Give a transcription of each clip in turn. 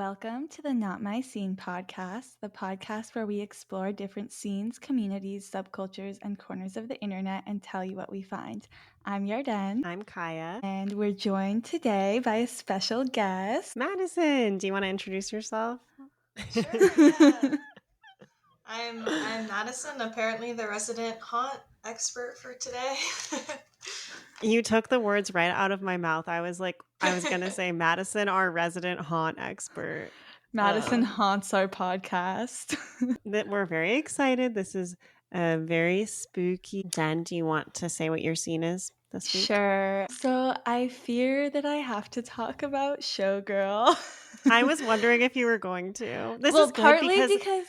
Welcome to the Not My Scene podcast, the podcast where we explore different scenes, communities, subcultures, and corners of the internet and tell you what we find. I'm Yarden. I'm Kaya. And we're joined today by a special guest. Madison, do you want to introduce yourself? Sure, yeah. I'm Madison, apparently the resident haunt expert for today. You took the words right out of my mouth. I was going to say Madison, our resident haunt expert. Madison haunts our podcast. That we're very excited. This is a very spooky. Jen, do you want to say what your scene is this week? Sure. So I fear that I have to talk about Showgirl. I was wondering if you were going to. This is good partly because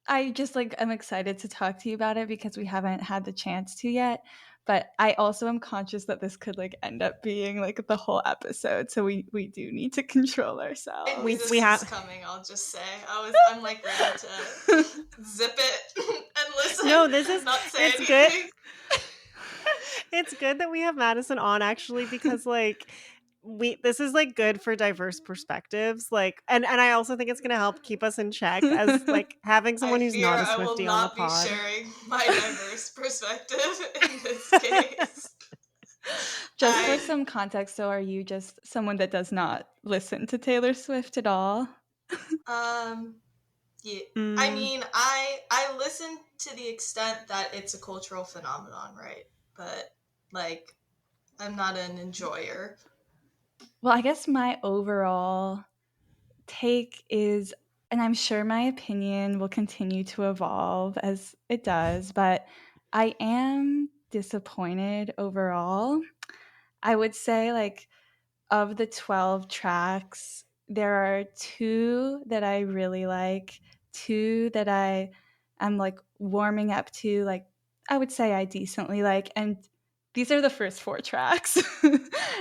I just I'm excited to talk to you about it because we haven't had the chance to yet. But I also am conscious that this could end up being the whole episode, so we do need to control ourselves. We have coming. I'll just say I'm ready to zip it and listen. No, this is not say it's anything. Good. It's good that we have Madison on actually because this is good for diverse perspectives. And I also think it's gonna help keep us in check as having someone who's not a Swiftie on the pod. I will not be sharing my diverse perspective in this case. Just for some context, so are you just someone that does not listen to Taylor Swift at all? Yeah. I mean, I listen to the extent that it's a cultural phenomenon, right? But I'm not an enjoyer. Well, I guess my overall take is, and I'm sure my opinion will continue to evolve as it does, but I am disappointed overall. I would say of the 12 tracks, there are 2 that I really like, 2 that I am warming up to, I would say I decently like, and these are the first 4 tracks.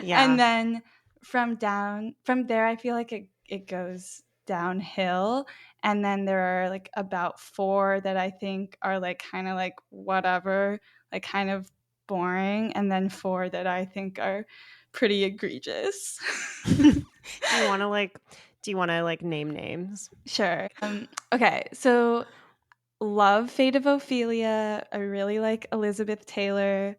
Yeah. And then from there I feel it goes downhill, and then there are about 4 that I think are kind of whatever, kind of boring, and then 4 that I think are pretty egregious. Do you want to name names? Sure. Okay, so love Fate of Ophelia. I really like Elizabeth Taylor.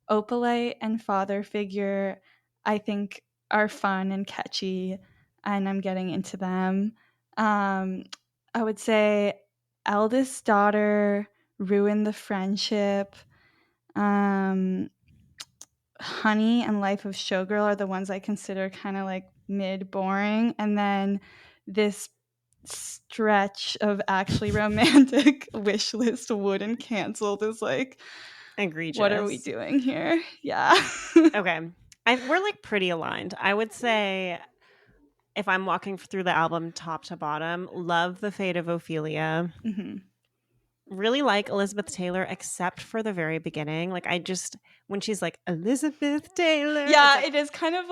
Opalite and Father Figure, I think, are fun and catchy, and I'm getting into them. I would say Eldest Daughter, Ruin the Friendship, Honey and Life of Showgirl are the ones I consider kind of mid-boring, and then this stretch of actually romantic wish list wooden canceled is egregious. What are we doing here? Yeah. Okay. We're pretty aligned. I would say if I'm walking through the album top to bottom, love The Fate of Ophelia. Mm-hmm. Really like Elizabeth Taylor, except for the very beginning. When she's like, Elizabeth Taylor. Yeah, it is kind of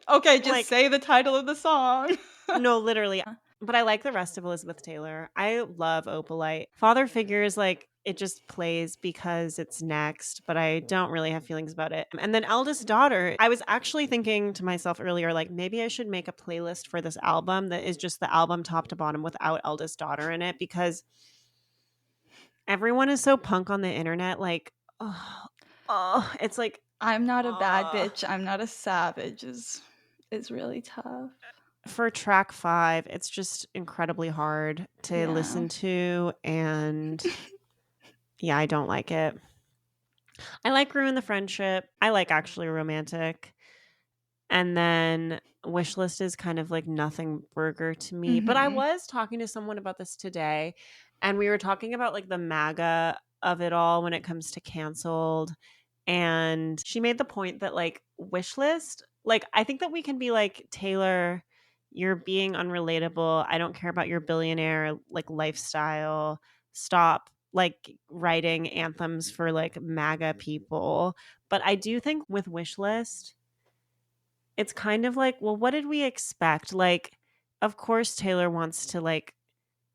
okay, just say the title of the song. No, literally. But I like the rest of Elizabeth Taylor. I love Opalite. Father Figure is it just plays because it's next, but I don't really have feelings about it. And then Eldest Daughter, I was actually thinking to myself earlier, maybe I should make a playlist for this album that is just the album top to bottom without Eldest Daughter in it, because everyone is so punk on the internet. It's I'm not a bad bitch, I'm not a savage is really tough. For track 5, it's just incredibly hard to listen to, and yeah, I don't like it. I like Ruin the Friendship. I like Actually Romantic. And then Wishlist is kind of nothing burger to me. Mm-hmm. But I was talking to someone about this today, and we were talking about the MAGA of it all when it comes to canceled. And she made the point that Wishlist, I think that we can be Taylor, you're being unrelatable. I don't care about your billionaire lifestyle. Stop writing anthems for MAGA people. But I do think with Wishlist, it's kind of well, what did we expect? Of course Taylor wants to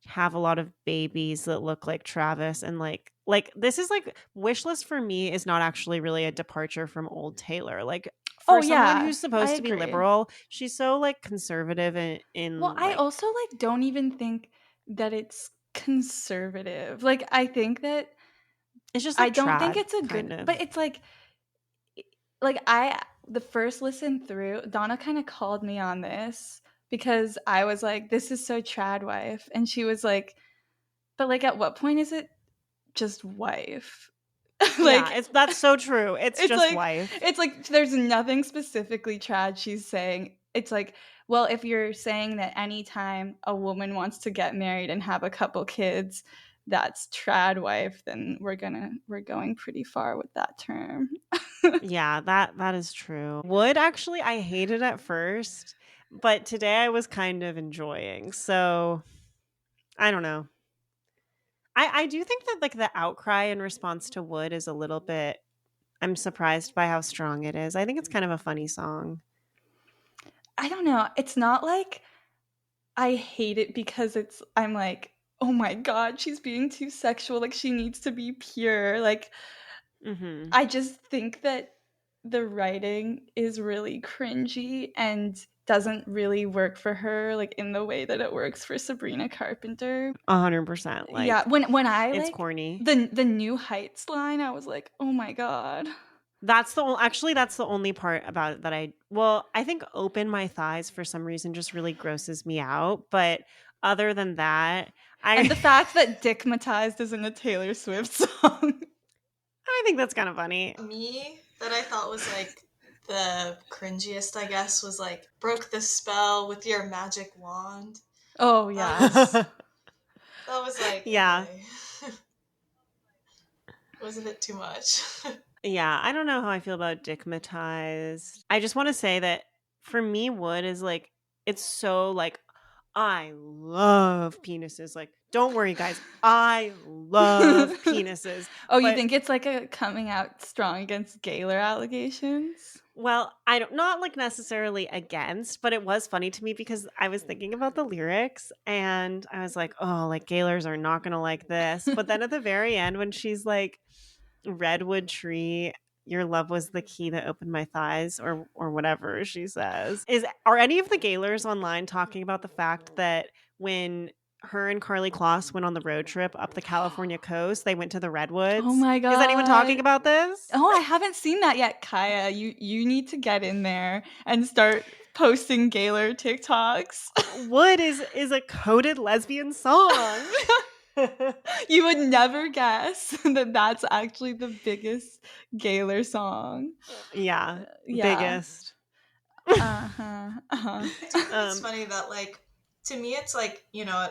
have a lot of babies that look like Travis and like this is like wish list for me is not actually really a departure from old Taylor. Like Oh for someone yeah, who's I supposed to be agree. liberal, she's so like conservative Well, in I like also like don't even think that it's conservative. Like I think that it's just I like don't think trad it's a kind good, of. but it's like I the first listen through, Donna kind of called me on this because I was like, "This is so trad wife," and she was like, "But like, at what point is it just wife?" Yeah, Like, that's so true. It's it's just like wife. it's like there's nothing specifically trad she's saying. It's like, well, if you're saying that anytime a woman wants to get married and have a couple kids, that's trad wife, then we're going pretty far with that term. Yeah, that is true. Would actually I hated at first, but today I was kind of enjoying. So I don't know. I do think that like the outcry in response to Wood is a little bit I'm surprised by how strong it is. I think it's kind of a funny song. I don't know. It's not like I hate it because I'm like, "Oh my god, she's being too sexual, like she needs to be pure." Like Mhm. I just think that the writing is really cringy and doesn't really work for her like in the way that it works for Sabrina Carpenter. 100%. Yeah, Like when I it's like corny. the New Heights line, I was like, "Oh my god." Actually that's the only part about it that I think Open My Thighs for some reason just really grosses me out, but other than that, And I the fact that Dickmatized is in a Taylor Swift song. I think that's kind of funny. Me, that I thought was like the cringiest, I guess, was like broke the spell with your magic wand. Oh, That yeah. was that was like, Yeah. okay. It was a bit too much. Yeah, I don't know how I feel about Dickmatized. I just want to say that for me, Wood is like, it's so like, I love penises. Like, don't worry, guys. I love penises. Oh, you But, think it's like a coming out strong against Gaylor allegations? well, I don't, not like necessarily against, but it was funny to me because I was thinking about the lyrics and I was like, oh, like Gaylors are not going to like this. But then at the very end, when she's like, redwood tree, your love was the key that opened my thighs, or whatever she says. Are any of the Gaylors online talking about the fact that when her and Carly Kloss went on the road trip up the California coast, they went to the Oh redwoods? my Is anyone talking god. about this? Oh, I haven't seen that yet, Kaya. You need to get in there and start posting Gaylor TikToks. Wood is a coded lesbian song. You would never guess that that's actually the biggest Gaylor song. Yeah, Yeah. biggest. Uh-huh. Uh-huh. I do think it's Um, funny that, like, to me, it's like,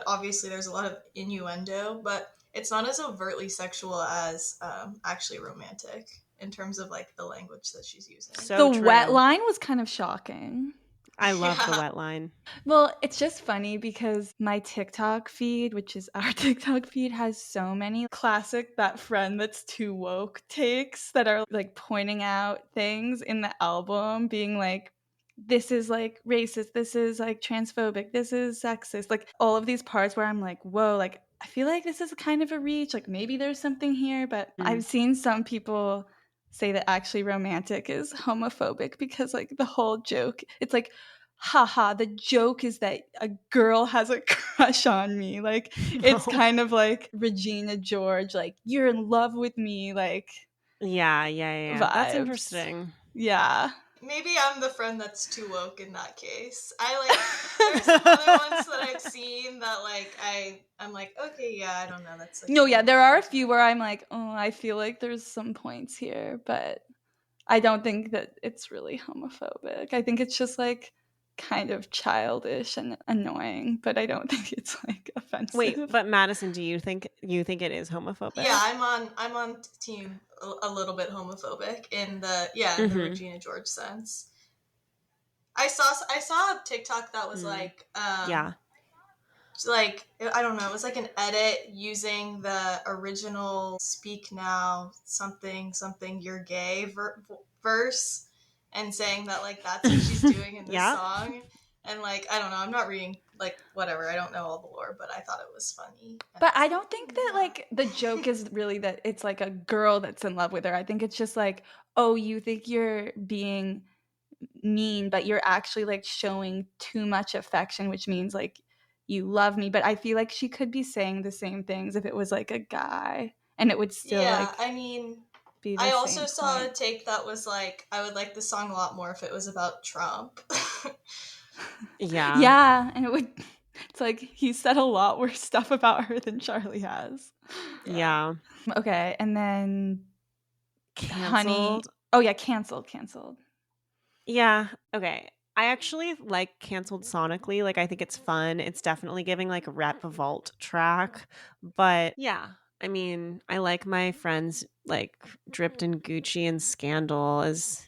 obviously there's a lot of innuendo, but it's not as overtly sexual as actually romantic in terms of, like, the language that she's using. The so wet true. line was kind of shocking. I love the Yeah. wet line. Well, it's just funny because my TikTok feed, which is our TikTok feed, has so many classic that friend that's too woke takes that are like pointing out things in the album, being like, this is like racist, this is like transphobic, this is sexist. Like all of these parts where I'm like, whoa, like I feel like this is kind of a reach. Like maybe there's something here, but Mm. I've seen some people say that actually romantic is homophobic because like the whole joke, it's like, haha, the joke is that a girl has a crush on me. Like it's No. kind of like Regina George, like you're in love with me, like Yeah. That's vibes. interesting. Yeah. Maybe I'm the friend that's too woke in that case. There's some other ones that I've seen that, like, I'm like, okay, yeah, I don't know, that's, like, No, really yeah, there are a wrong, few but... where I'm like, oh, I feel like there's some points here, but I don't think that it's really homophobic. I think it's just like kind of childish and annoying, but I don't think it's like Wait, offensive. but Madison, do you think it is Yeah, homophobic? I'm on team a little bit homophobic in the Mm-hmm. Regina George sense. I saw a TikTok that was Mm. like Yeah. I don't know, it was like an edit using the original "Speak Now, something something you're gay" verse, and saying that, like, that's what she's doing in this Yeah. song. And, like, I don't know, I'm not reading like whatever. I don't know all the lore, but I thought it was funny. But I don't think that like the joke is really that it's like a girl that's in love with her. I think it's just like, oh, you think you're being mean, but you're actually like showing too much affection, which means like you love me. But I feel like she could be saying the same things if it was like a guy, and it would still like I mean, be the I same also saw a point. take that was like, I would like the song a lot more if it was about Trump. Yeah. Yeah, and it would. It's like he said a lot worse stuff about her than Charlie has. Yeah. Okay, and then Honey. Canceled. Oh yeah, canceled. Yeah. Okay. I actually like Canceled sonically. Like, I think it's fun. It's definitely giving like a rap vault track. But yeah, I mean, I like my friends like Dripped in Gucci and Scandal as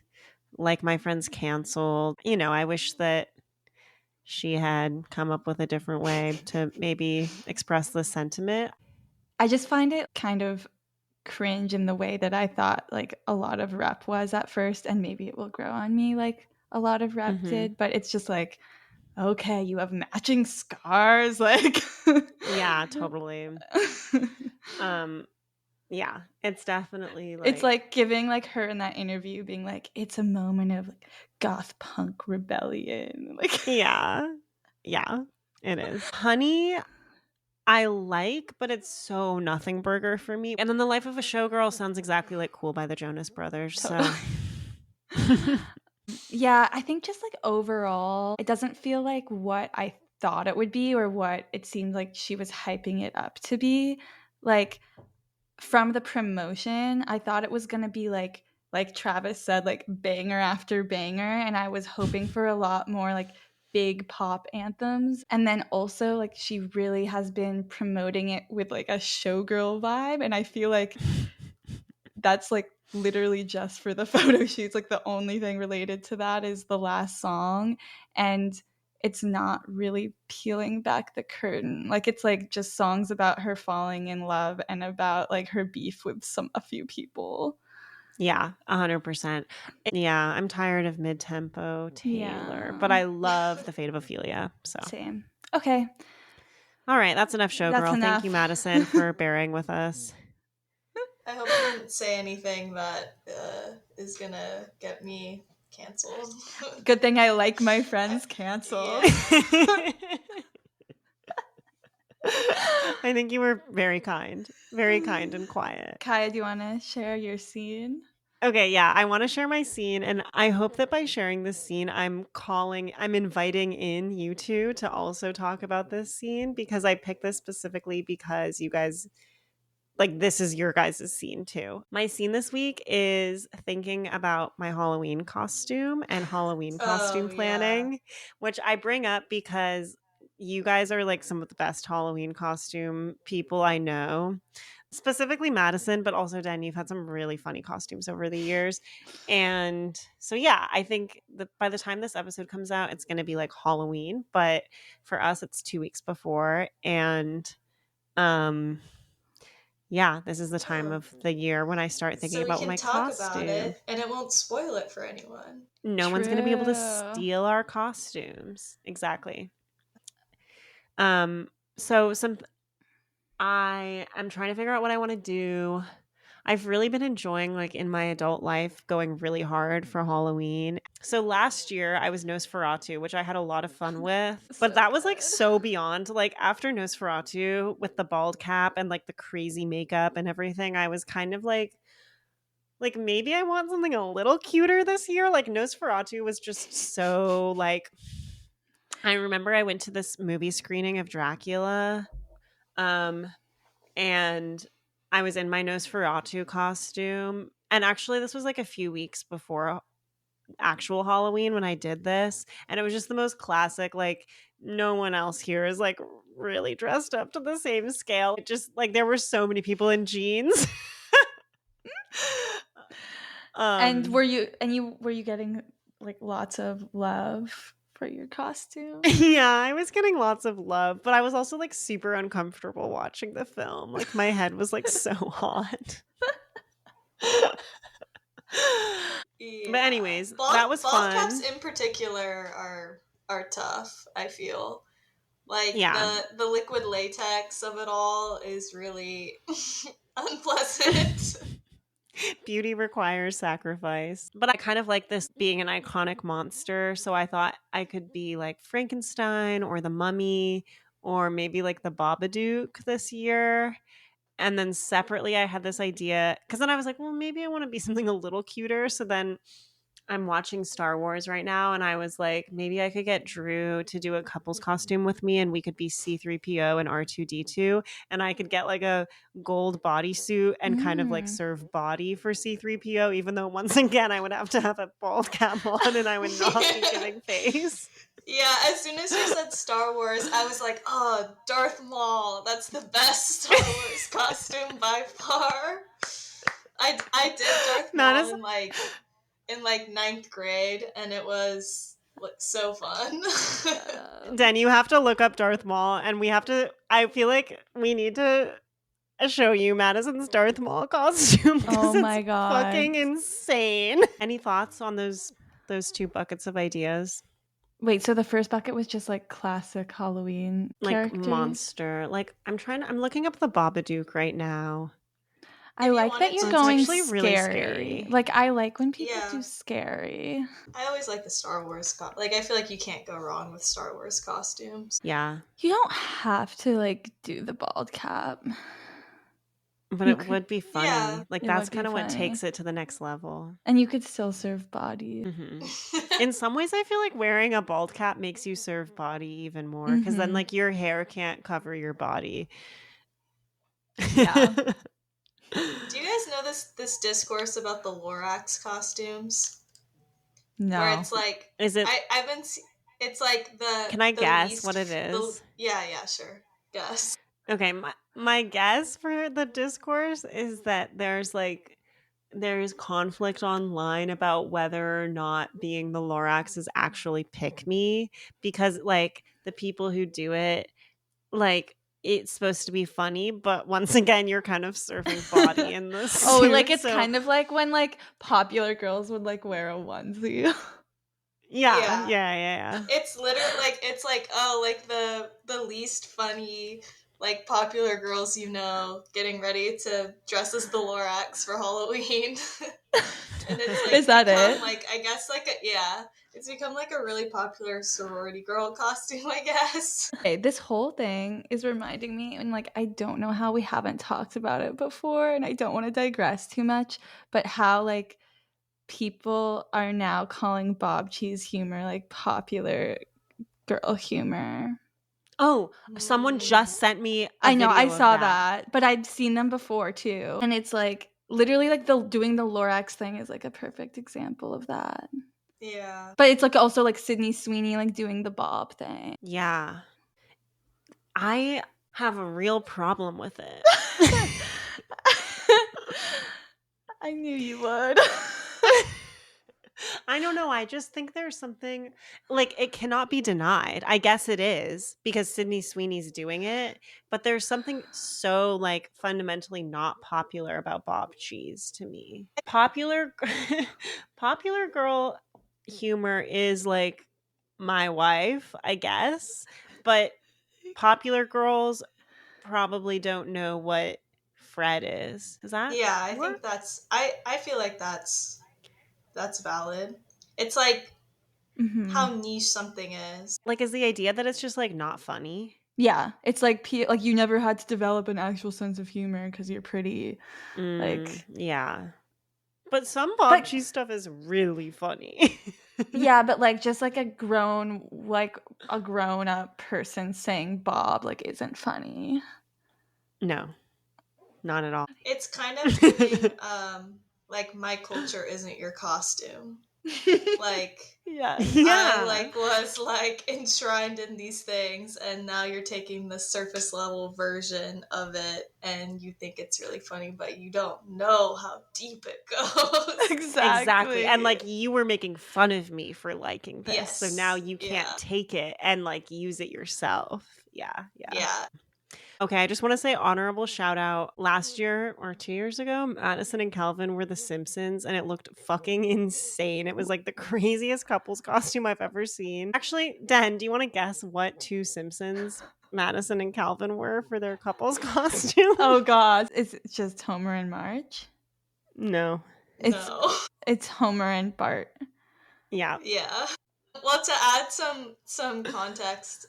like my friends Canceled. You know, I wish that she had come up with a different way to maybe express the sentiment. I just find it kind of cringe in the way that I thought like a lot of rap was at first, and maybe it will grow on me like a lot of rap did, but it's just like, okay, you have matching scars, like Yeah, totally. Yeah, it's definitely it's like giving like her in that interview being like, it's a moment of like goth punk rebellion, like yeah, it is. Honey, I like, but it's so nothing burger for me. And then The Life of a Showgirl sounds exactly like Cool by the Jonas Brothers. So yeah, I think just like overall, it doesn't feel like what I thought it would be or what it seemed like she was hyping it up to be. Like from the promotion, I thought it was going to be like Travis said, like banger after banger, and I was hoping for a lot more like big pop anthems. And then also like she really has been promoting it with like a showgirl vibe, and I feel like that's like literally just for the photo shoots. Like the only thing related to that is the last song, and it's not really peeling back the curtain. Like it's like just songs about her falling in love and about like her beef with a few people. yeah, 100%. Yeah, I'm tired of mid-tempo Taylor, but I love The Fate of Ophelia. So same. Okay. All right, that's enough, Showgirl. That's enough. Thank you, Madison, for bearing with us. I hope you didn't say anything that is gonna get me canceled. Good thing I like my friends canceled. Yeah. I think you were very kind and quiet. Kaya, do you want to share your scene? Okay, yeah, I want to share my scene, and I hope that by sharing this scene, I'm inviting in you two to also talk about this scene, because I picked this specifically because you guys, like, this is your guys' scene too. My scene this week is thinking about my Halloween costume and Halloween costume planning, which I bring up because you guys are like some of the best Halloween costume people I know. Specifically Madison, but also Dan, you've had some really funny costumes over the years. And so, yeah, I think that by the time this episode comes out, it's going to be like Halloween. But for us, it's 2 weeks before. And yeah, this is the time of the year when I start thinking so about we my can talk costume. about it, and it won't spoil it for anyone. No one's going to be able to steal our costumes. Exactly. So I am trying to figure out what I want to do. I've really been enjoying, like, in my adult life, going really hard for Halloween. So last year I was Nosferatu, which I had a lot of fun with. But that was like so beyond. Like after Nosferatu with the bald cap and like the crazy makeup and everything, I was kind of like maybe I want something a little cuter this year. Like Nosferatu was just so like, I remember I went to this movie screening of Dracula. And I was in my Nosferatu costume. And actually, this was like a few weeks before actual Halloween when I did this. And it was just the most classic, like, no one else here is like really dressed up to the same scale. It just like there were so many people in jeans. And were you getting like lots of love for your costume? Yeah, I was getting lots of love, but I was also like super uncomfortable watching the film. Like my head was like so hot. Yeah. But anyways, that was bald fun. caps in particular are tough, I feel. Like Yeah. the liquid latex of it all is really unpleasant. Beauty requires sacrifice. But I kind of like this being an iconic monster. So I thought I could be like Frankenstein or the Mummy or maybe like the Babadook this year. And then separately, I had this idea because then I was like, well, maybe I want to be something a little cuter. So then I'm watching Star Wars right now, and I was like, maybe I could get Drew to do a couple's costume with me, and we could be C3PO and R2D2, and I could get like a gold bodysuit and kind of like serve body for C3PO, even though once again I would have to have a bald cap on and I would not be giving face. Yeah, as soon as you said Star Wars, I was like, oh, Darth Maul. That's the best Star Wars costume by far. I did Darth Maul in like ninth grade, and it was like so fun. Den, you have to look up Darth Maul, and I feel like we need to show you Madison's Darth Maul costume because it's fucking insane. Any thoughts on those two buckets of ideas? Wait, so the first bucket was just like classic Halloween characters? Monster. Like I'm looking up the Babadook right now. I like that you're going scary. Really scary. Like I like when people do scary. I always like the Star Wars I feel like you can't go wrong with Star Wars costumes. Yeah. You don't have to like do the bald cap. But it would be funny. Yeah, like that's kind of what takes it to the next level. And you could still serve body. Mm-hmm. In some ways, I feel like wearing a bald cap makes you serve body even more because then like your hair can't cover your body. Yeah. Do you guys know this discourse about the Lorax costumes? No. Where it's like, is it? I've been. It's like the. Can I guess what it is? Yeah, sure. Guess. Okay, my guess for the discourse is that there's conflict online about whether or not being the Lorax is actually pick me because like the people who do it like it's supposed to be funny, but once again you're kind of serving body in this suit, like it's kind of like when like popular girls would like wear a onesie. Yeah. It's literally like it's like like the least funny like popular girls getting ready to dress as the Lorax for Halloween. And it's like is that it? Like I guess like it's become like a really popular sorority girl costume, I guess. Okay, this whole thing is reminding me, and like I don't know how we haven't talked about it before, and I don't want to digress too much, but how like people are now calling Bob Cheese humor like popular girl humor. Oh, someone just sent me I know, I saw that, but I'd seen them before too. And it's like literally like doing the Lorax thing is like a perfect example of that. Yeah. But it's like also like Sydney Sweeney like doing the Bob thing. Yeah. I have a real problem with it. I knew you would. I don't know. I just think there's something like it cannot be denied. I guess it is because Sydney Sweeney's doing it, but there's something so like fundamentally not popular about Bob Cheese to me. Popular girl humor is like my wife, I guess, but popular girls probably don't know what Fred is. Is that? Yeah, I think that's I feel like that's valid. It's like how niche something is. Like, is the idea that it's just like not funny? Yeah, it's like you never had to develop an actual sense of humor because you're pretty. Yeah, but some Bob Cheese stuff is really funny. Yeah, but like just like a grown up person saying Bob like isn't funny. No, not at all. It's kind of thinking, like my culture isn't your costume. Like I like was like enshrined in these things, and now you're taking the surface level version of it and you think it's really funny, but you don't know how deep it goes. Exactly. And like you were making fun of me for liking this. Yes. So now you can't take it and like use it yourself. Yeah. Yeah. Okay, I just want to say honorable shout out. Last year or 2 years ago, Madison and Calvin were the Simpsons, and it looked fucking insane. It was like the craziest couples costume I've ever seen. Actually, Den, do you want to guess what two Simpsons Madison and Calvin were for their couples costume? Oh God, is it just Homer and Marge? No. It's Homer and Bart. Yeah. Yeah. Well, to add some context,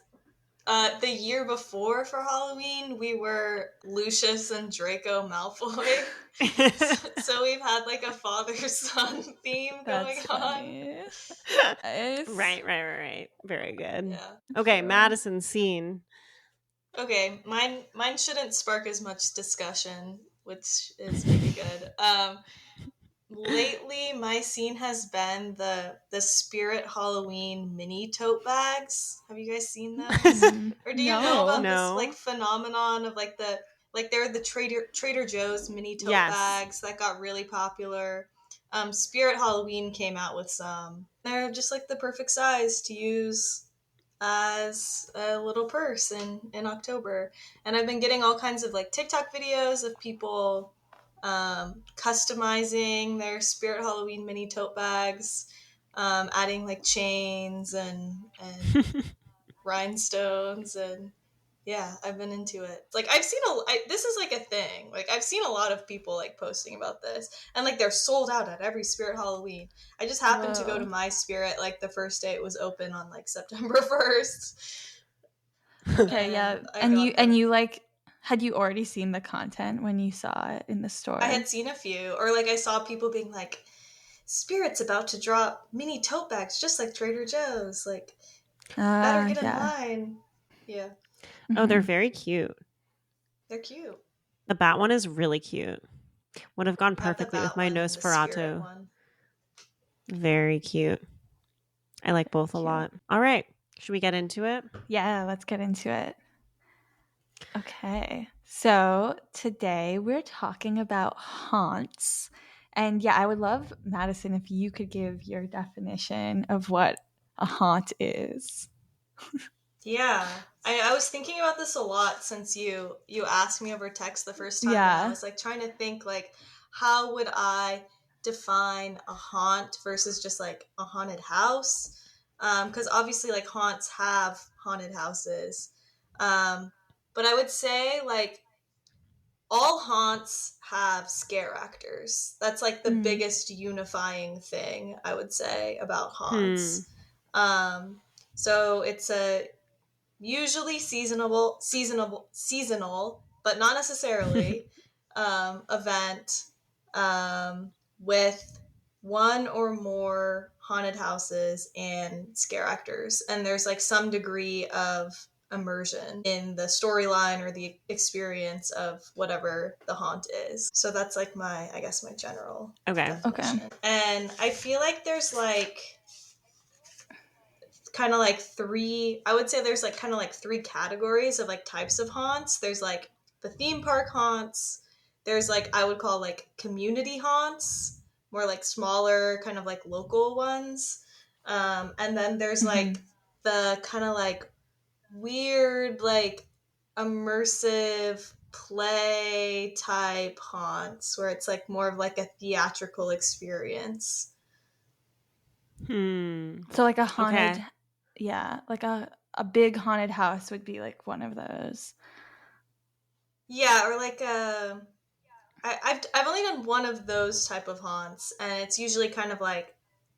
the year before for Halloween, we were Lucius and Draco Malfoy. So we've had like a father-son theme going funny. on. Right. Very good. Yeah. Okay, Madison scene. Okay, mine shouldn't spark as much discussion, which is maybe good. Lately, my scene has been the Spirit Halloween mini tote bags. Have you guys seen those? Or do you know about this like phenomenon of like they're the Trader Joe's mini tote bags that got really popular. Spirit Halloween came out with some. They're just like the perfect size to use as a little purse in October. And I've been getting all kinds of like TikTok videos of people customizing their Spirit Halloween mini tote bags, adding like chains and rhinestones, and yeah, I've been into it. Like I've seen this is like a thing. Like I've seen a lot of people like posting about this, and like they're sold out at every Spirit Halloween. I just happened to go to my Spirit like the first day it was open on like September 1st. Okay, yeah, and you like. Had you already seen the content when you saw it in the store? I had seen a few, or like I saw people being like, Spirit's about to drop mini tote bags just like Trader Joe's. Like, better get in line. Yeah. Oh, they're very cute. They're cute. The bat one is really cute. Would have gone perfectly with my Nosferatu. Very cute. I like both a lot. All right. Should we get into it? Yeah, let's get into it. Okay. So today we're talking about haunts. And yeah, I would love, Madison, if you could give your definition of what a haunt is. Yeah. I was thinking about this a lot since you asked me over text the first time. Yeah. And I was like trying to think like, how would I define a haunt versus just like a haunted house? Because obviously like haunts have haunted houses. But I would say like all haunts have scare actors. That's like the biggest unifying thing I would say about haunts. So it's a usually seasonal, but not necessarily event with one or more haunted houses and scare actors, and there's like some degree of immersion in the storyline or the experience of whatever the haunt is. So that's like my general definition. And I feel like there's like kind of like three categories of like types of haunts. There's like the theme park haunts. There's like I would call like community haunts, more like smaller kind of like local ones. And then there's like the kind of like weird like immersive play type haunts where it's like more of like a theatrical experience. So like a haunted yeah, like a big haunted house would be like one of those. Yeah, or like I've only done one of those type of haunts, and it's usually kind of like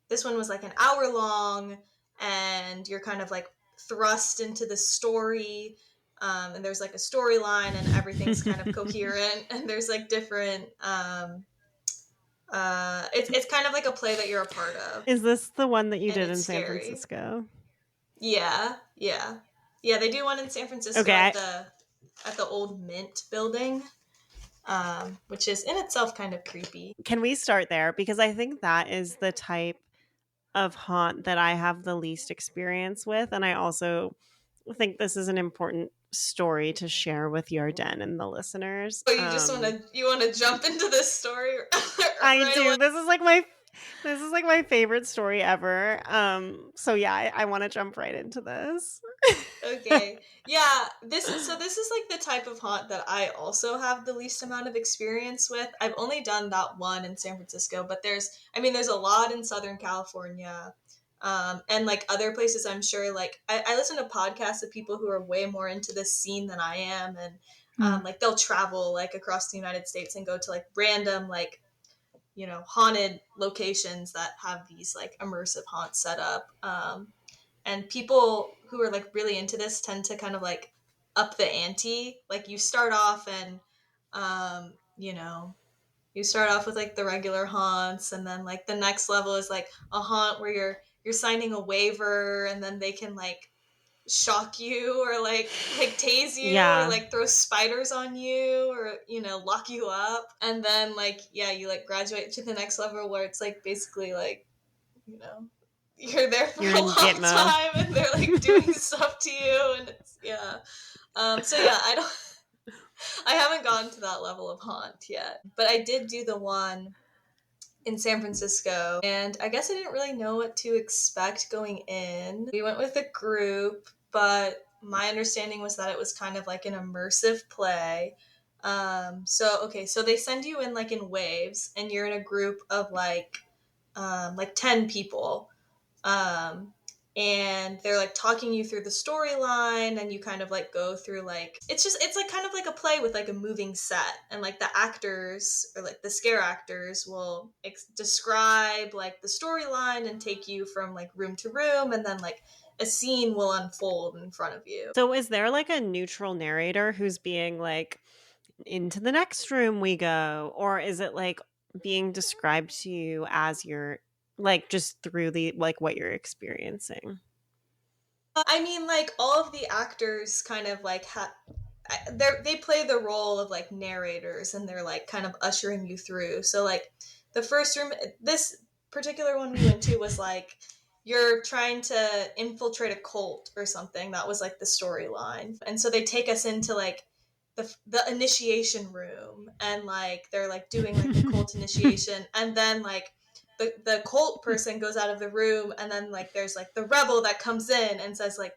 this one was like an hour long, and you're kind of like thrust into the story, and there's like a storyline, and everything's kind of coherent, and there's like different. It's kind of like a play that you're a part of. Is this the one that you did in San Francisco? Yeah. They do one in San Francisco at the old Mint building, which is in itself kind of creepy. Can we start there? Because I think that is the type of haunt that I have the least experience with, and I also think this is an important story to share with your den and the listeners. So you just want to jump into this story? I do. This is like my This is like my favorite story ever. So yeah, I want to jump right into this. Okay. Yeah, this is like the type of haunt that I also have the least amount of experience with. I've only done that one in San Francisco, but there's a lot in Southern California. And like other places, I'm sure, like I listen to podcasts of people who are way more into this scene than I am, and like they'll travel like across the United States and go to like random like haunted locations that have these like immersive haunts set up. And people who are like really into this tend to kind of like up the ante. Like you start off and you start off with like the regular haunts, and then like the next level is like a haunt where you're signing a waiver, and then they can like shock you or like tase you or like throw spiders on you or lock you up. And then like you like graduate to the next level where it's like basically like you're there for a long time and they're like doing stuff to you, and it's so yeah, I haven't gotten to that level of haunt yet, but I did do the one in San Francisco, and I guess I didn't really know what to expect going in. We went with a group, but my understanding was that it was kind of like an immersive play. So they send you in like in waves, and you're in a group of like 10 people. Um, and they're like talking you through the storyline, and you kind of like go through like it's like kind of like a play with like a moving set, and like the actors or like the scare actors will describe like the storyline and take you from like room to room, and then like a scene will unfold in front of you. So is there like a neutral narrator who's being like, into the next room we go, or is it like being described to you as you're like just through the like what you're experiencing? I mean, like all of the actors kind of like they play the role of like narrators, and they're like kind of ushering you through. So like the first room, this particular one we went to was like you're trying to infiltrate a cult or something. That was like the storyline, and so they take us into like the initiation room, and like they're like doing like the cult initiation, and then like the cult person goes out of the room, and then like there's like the rebel that comes in and says like,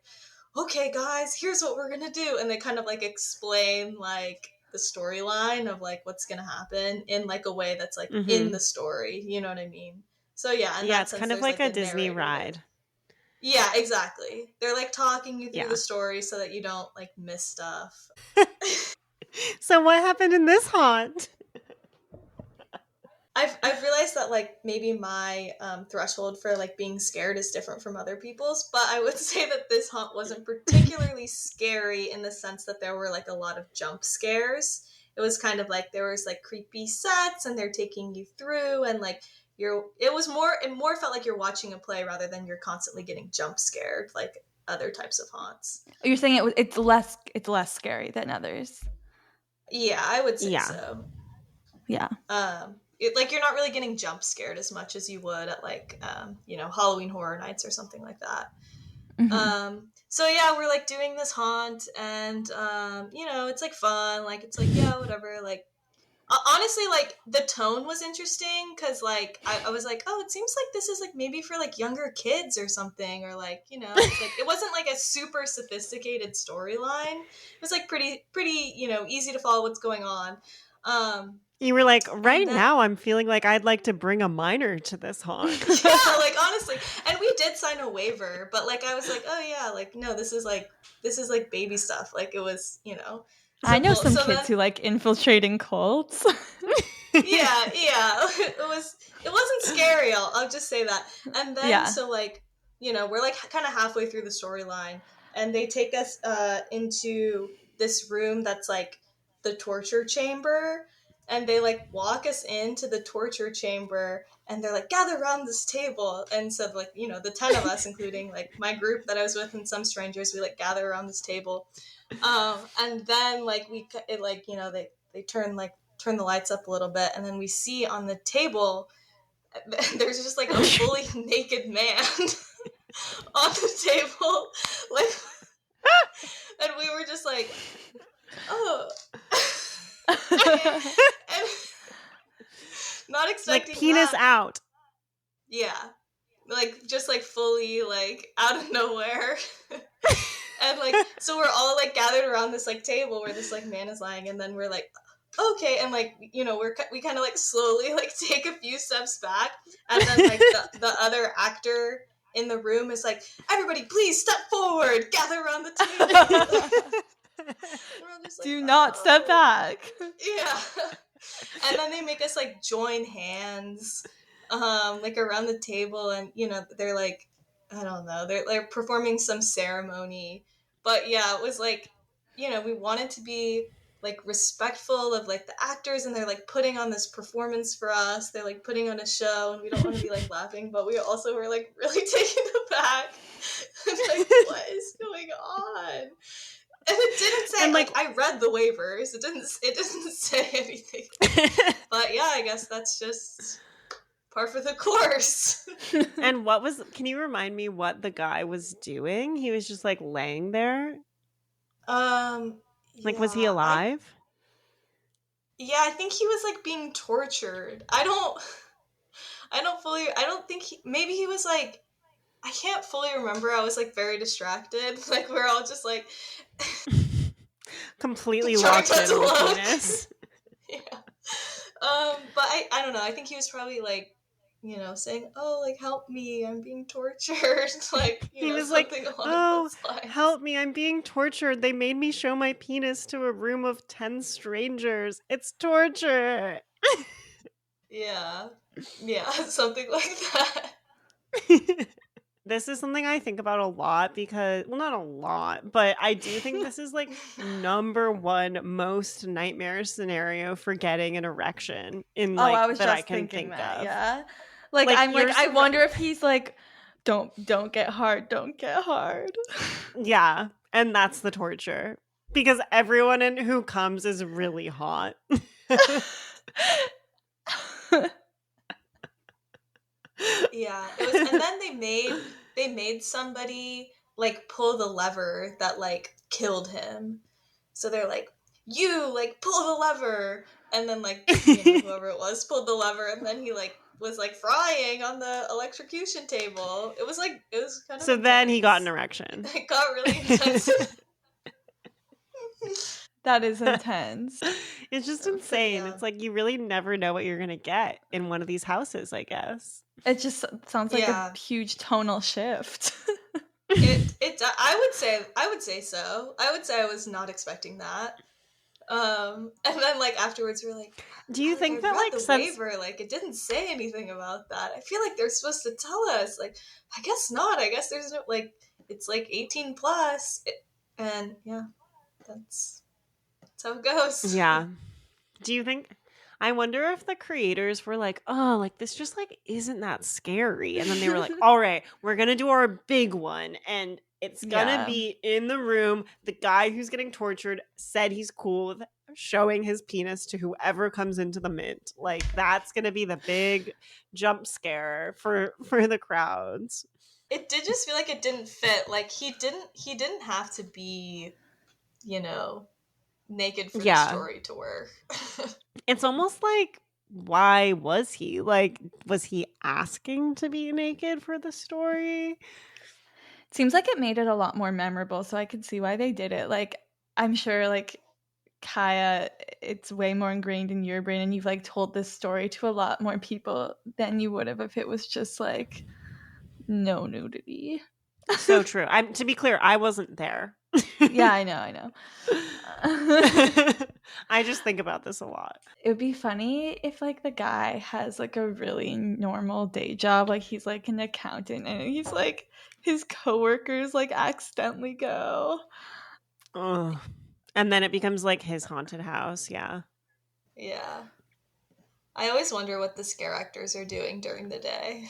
okay guys, here's what we're gonna do, and they kind of like explain like the storyline of like what's gonna happen in like a way that's like in the story, you know what I mean? So yeah, in that it's sense kind of there's like like a Disney ride. Yeah, exactly. They're like talking you through the story so that you don't like miss stuff. So what happened in this haunt? I've realized that like maybe my threshold for like being scared is different from other people's, but I would say that this haunt wasn't particularly scary in the sense that there were like a lot of jump scares. It was kind of like there was like creepy sets, and they're taking you through, and like it more felt like you're watching a play rather than you're constantly getting jump scared like other types of haunts. You're saying it's less scary than others. Yeah, I would say so. Yeah. Like you're not really getting jump scared as much as you would at like Halloween Horror Nights or something like that. So yeah, we're like doing this haunt, and it's like fun, like it's like yeah, whatever. Like honestly, like the tone was interesting because like I was like, oh, it seems like this is like maybe for like younger kids or something, or like it's like it wasn't like a super sophisticated storyline. It was like pretty easy to follow what's going on. You were like, now I'm feeling like I'd like to bring a minor to this haunt. Yeah, like honestly. And we did sign a waiver, but like I was like, oh yeah, like no, this is like baby stuff. Like it was, simple. I know some kids who like infiltrating cults. Yeah. It wasn't scary, I'll just say that. And then so like, we're like kind of halfway through the storyline, and they take us into this room that's like the torture chamber, and they like walk us into the torture chamber, and they're like, gather around this table. And so like the 10 of us, including like my group that I was with and some strangers, we like gather around this table, and then like they turn the lights up a little bit, and then we see on the table there's just like a fully naked man on the table, like, and we were just like, oh. And not expecting like penis that. out. Yeah. Like, just, like, fully, like, out of nowhere. And, like, so we're all, like, gathered around this, like, table where this, like, man is lying, and then we're like, okay, and, like, you know, we kind of, like, slowly, like, take a few steps back, and then, like, the other actor in the room is like, everybody, please step forward, gather around the table. We're all just like, Do not step back. Yeah. And then they make us, like, join hands, like, around the table, and, you know, they're, like, I don't know, they're performing some ceremony. But, yeah, it was, like, you know, we wanted to be, like, respectful of, like, the actors, and they're, like, putting on this performance for us. They're, like, putting on a show, and we don't want to be, like, laughing, but we also were, like, really taken aback. Like, what is going on? And it didn't say, and, like, I read the waivers. It doesn't say anything. But yeah, I guess that's just par for the course. And can you remind me what the guy was doing? He was just, like, laying there? Like, was he alive? I think he was, like, being tortured. I don't think maybe he was, like, I can't fully remember. I was, like, very distracted. Like, we're all just, like, completely locked in on the penis. Yeah. But I don't know. I think he was probably, like, you know, saying, "Oh, like, help me, I'm being tortured." Like, he was like, "Oh, help me, I'm being tortured. They made me show my penis to a room of 10 strangers. It's torture." Yeah, something like that. This is something I think about a lot because, well, not a lot, but I do think this is, like, number one most nightmare scenario for getting an erection in, like, I was that just I can think of. Yeah. Like I'm like, I wonder if he's like, don't get hard, don't get hard. Yeah, and that's the torture. Because everyone who comes is really hot. Yeah, it was, and then they made somebody, like, pull the lever that, like, killed him. So they're like, you, like, pull the lever, and then, like, you know, whoever it was pulled the lever, and then he, like, was, like, frying on the electrocution table. It was kind of so intense. Then he got an erection. It got really intense. That is intense. It's just insane. Yeah. It's like you really never know what you're gonna get in one of these houses, I guess. It just sounds like a huge tonal shift. I would say so. I would say I was not expecting that. And then, like, afterwards we're like, do you think that, like, the waiver, like, it didn't say anything about that. I feel like they're supposed to tell us. Like, I guess not. I guess there's no, like, it's like 18 plus, and yeah, that's how it goes. Yeah. Do you think? I wonder if the creators were like, oh, like, this just, like, isn't that scary. And then they were like, all right, we're going to do our big one. And it's going to be in the room. The guy who's getting tortured said he's cool with showing his penis to whoever comes into the mint. Like, that's going to be the big jump scare for the crowds. It did just feel like it didn't fit. Like, he didn't have to be, you know, naked for the story to work. It's almost like, why was he? Like, was he asking to be naked for the story? It seems like it made it a lot more memorable, so I could see why they did it. Like, I'm sure, like, Kaya, it's way more ingrained in your brain, and you've, like, told this story to a lot more people than you would have if it was just, like, no nudity. So true. To be clear, I wasn't there. Yeah, I know. I just think about this a lot. It would be funny if, like, the guy has, like, a really normal day job, like he's, like, an accountant, and he's, like, his coworkers, like, accidentally go. Ugh. And then it becomes, like, his haunted house. Yeah. I always wonder what the scare actors are doing during the day.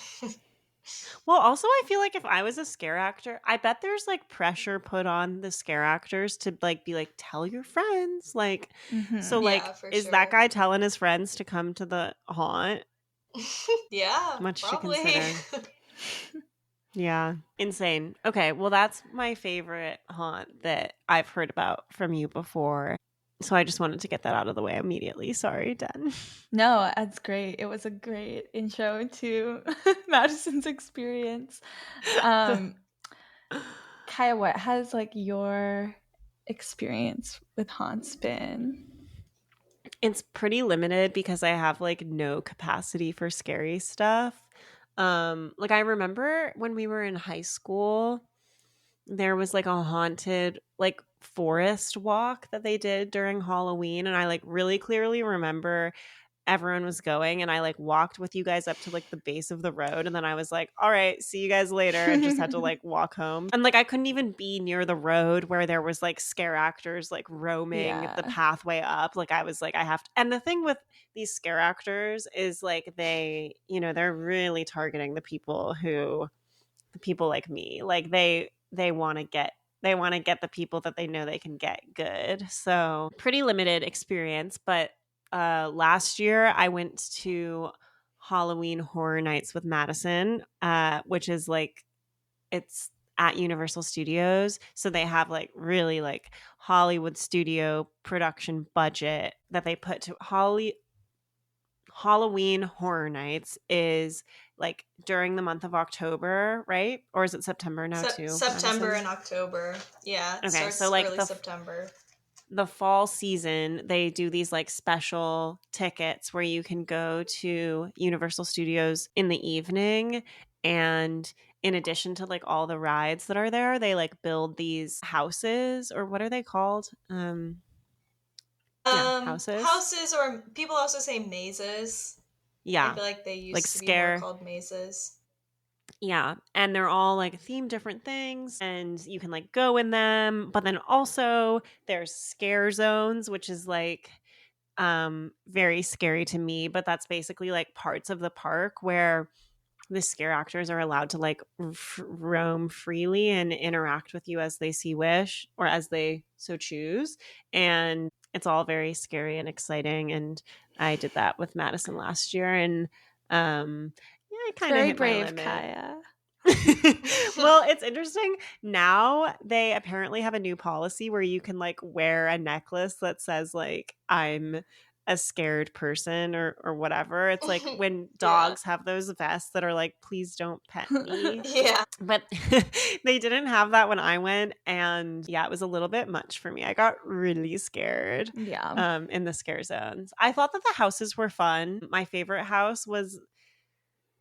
Well, also, I feel like if I was a scare actor, I bet there's, like, pressure put on the scare actors to, like, be like, tell your friends. Like, so, like, is that guy telling his friends to come to the haunt? Yeah, much probably. To consider. Yeah, insane. Okay, well, that's my favorite haunt that I've heard about from you before. So I just wanted to get that out of the way immediately. Sorry, Den. No, that's great. It was a great intro to Madison's experience. Kaya, what has like your experience with haunts been? It's pretty limited because I have like no capacity for scary stuff. Like I remember when we were in high school, there was like a haunted like forest walk that they did during Halloween, and I like really clearly remember everyone was going, and I like walked with you guys up to like the base of the road, and then I was like, all right, see you guys later, and just had to like walk home. And like I couldn't even be near the road where there was like scare actors like roaming the pathway up. Like I was like, I have to. And the thing with these scare actors is like they, you know, they're really targeting the people like me. Like they want to get the people that they know they can get good. So pretty limited experience. But last year I went to Halloween Horror Nights with Madison, which is like, it's at Universal Studios. So they have like really like Hollywood studio production budget that they put to Halloween Horror Nights is like during the month of October, right? Or is it September now too? September Madison? and October. Yeah. It Okay, starts so like early September. The fall season, they do these like special tickets where you can go to Universal Studios in the evening, and in addition to like all the rides that are there, they like build these houses, or what are they called? Houses. Houses, or people also say mazes. Yeah. I feel like they used like to scare. be more called mazes. Yeah, and they're all like themed different things, and you can like go in them, but then also there's scare zones, which is like very scary to me, but that's basically like parts of the park where the scare actors are allowed to like roam freely and interact with you as they see wish, or as they so choose, and it's all very scary and exciting. And I did that with Madison last year, and yeah, I kind of hit my limit. Kaya. Well, it's interesting. Now they apparently have a new policy where you can like wear a necklace that says like I'm a scared person, or whatever. It's like when dogs have those vests that are like, please don't pet me. Yeah. But they didn't have that when I went, and yeah, it was a little bit much for me. I got really scared. Yeah. In the scare zones. I thought that the houses were fun. My favorite house was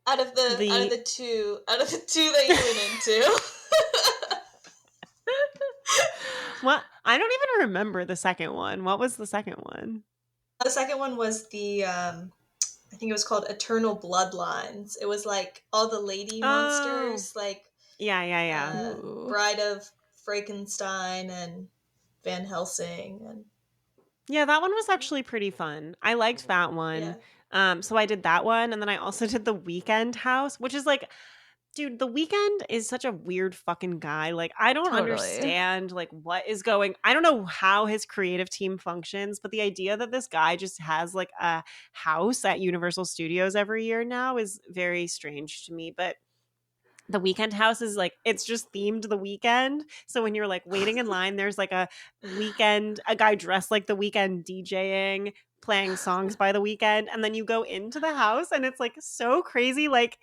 out of the two that you went into. What? I don't even remember the second one. What was the second one? The second one was the I think it was called Eternal Bloodlines. It was like all the lady monsters, like yeah. Bride of Frankenstein and Van Helsing, and yeah, that one was actually pretty fun. I liked that one. Yeah. So I did that one, and then I also did the Weekend house, which is like, dude, the Weekend is such a weird fucking guy. Like, I don't understand like what is going. I don't know how his creative team functions, but the idea that this guy just has like a house at Universal Studios every year now is very strange to me. But the Weekend house is like, it's just themed the weekend. So when you're like waiting in line, there's like a guy dressed like the Weekend DJing, playing songs by the Weekend, and then you go into the house and it's like so crazy. Like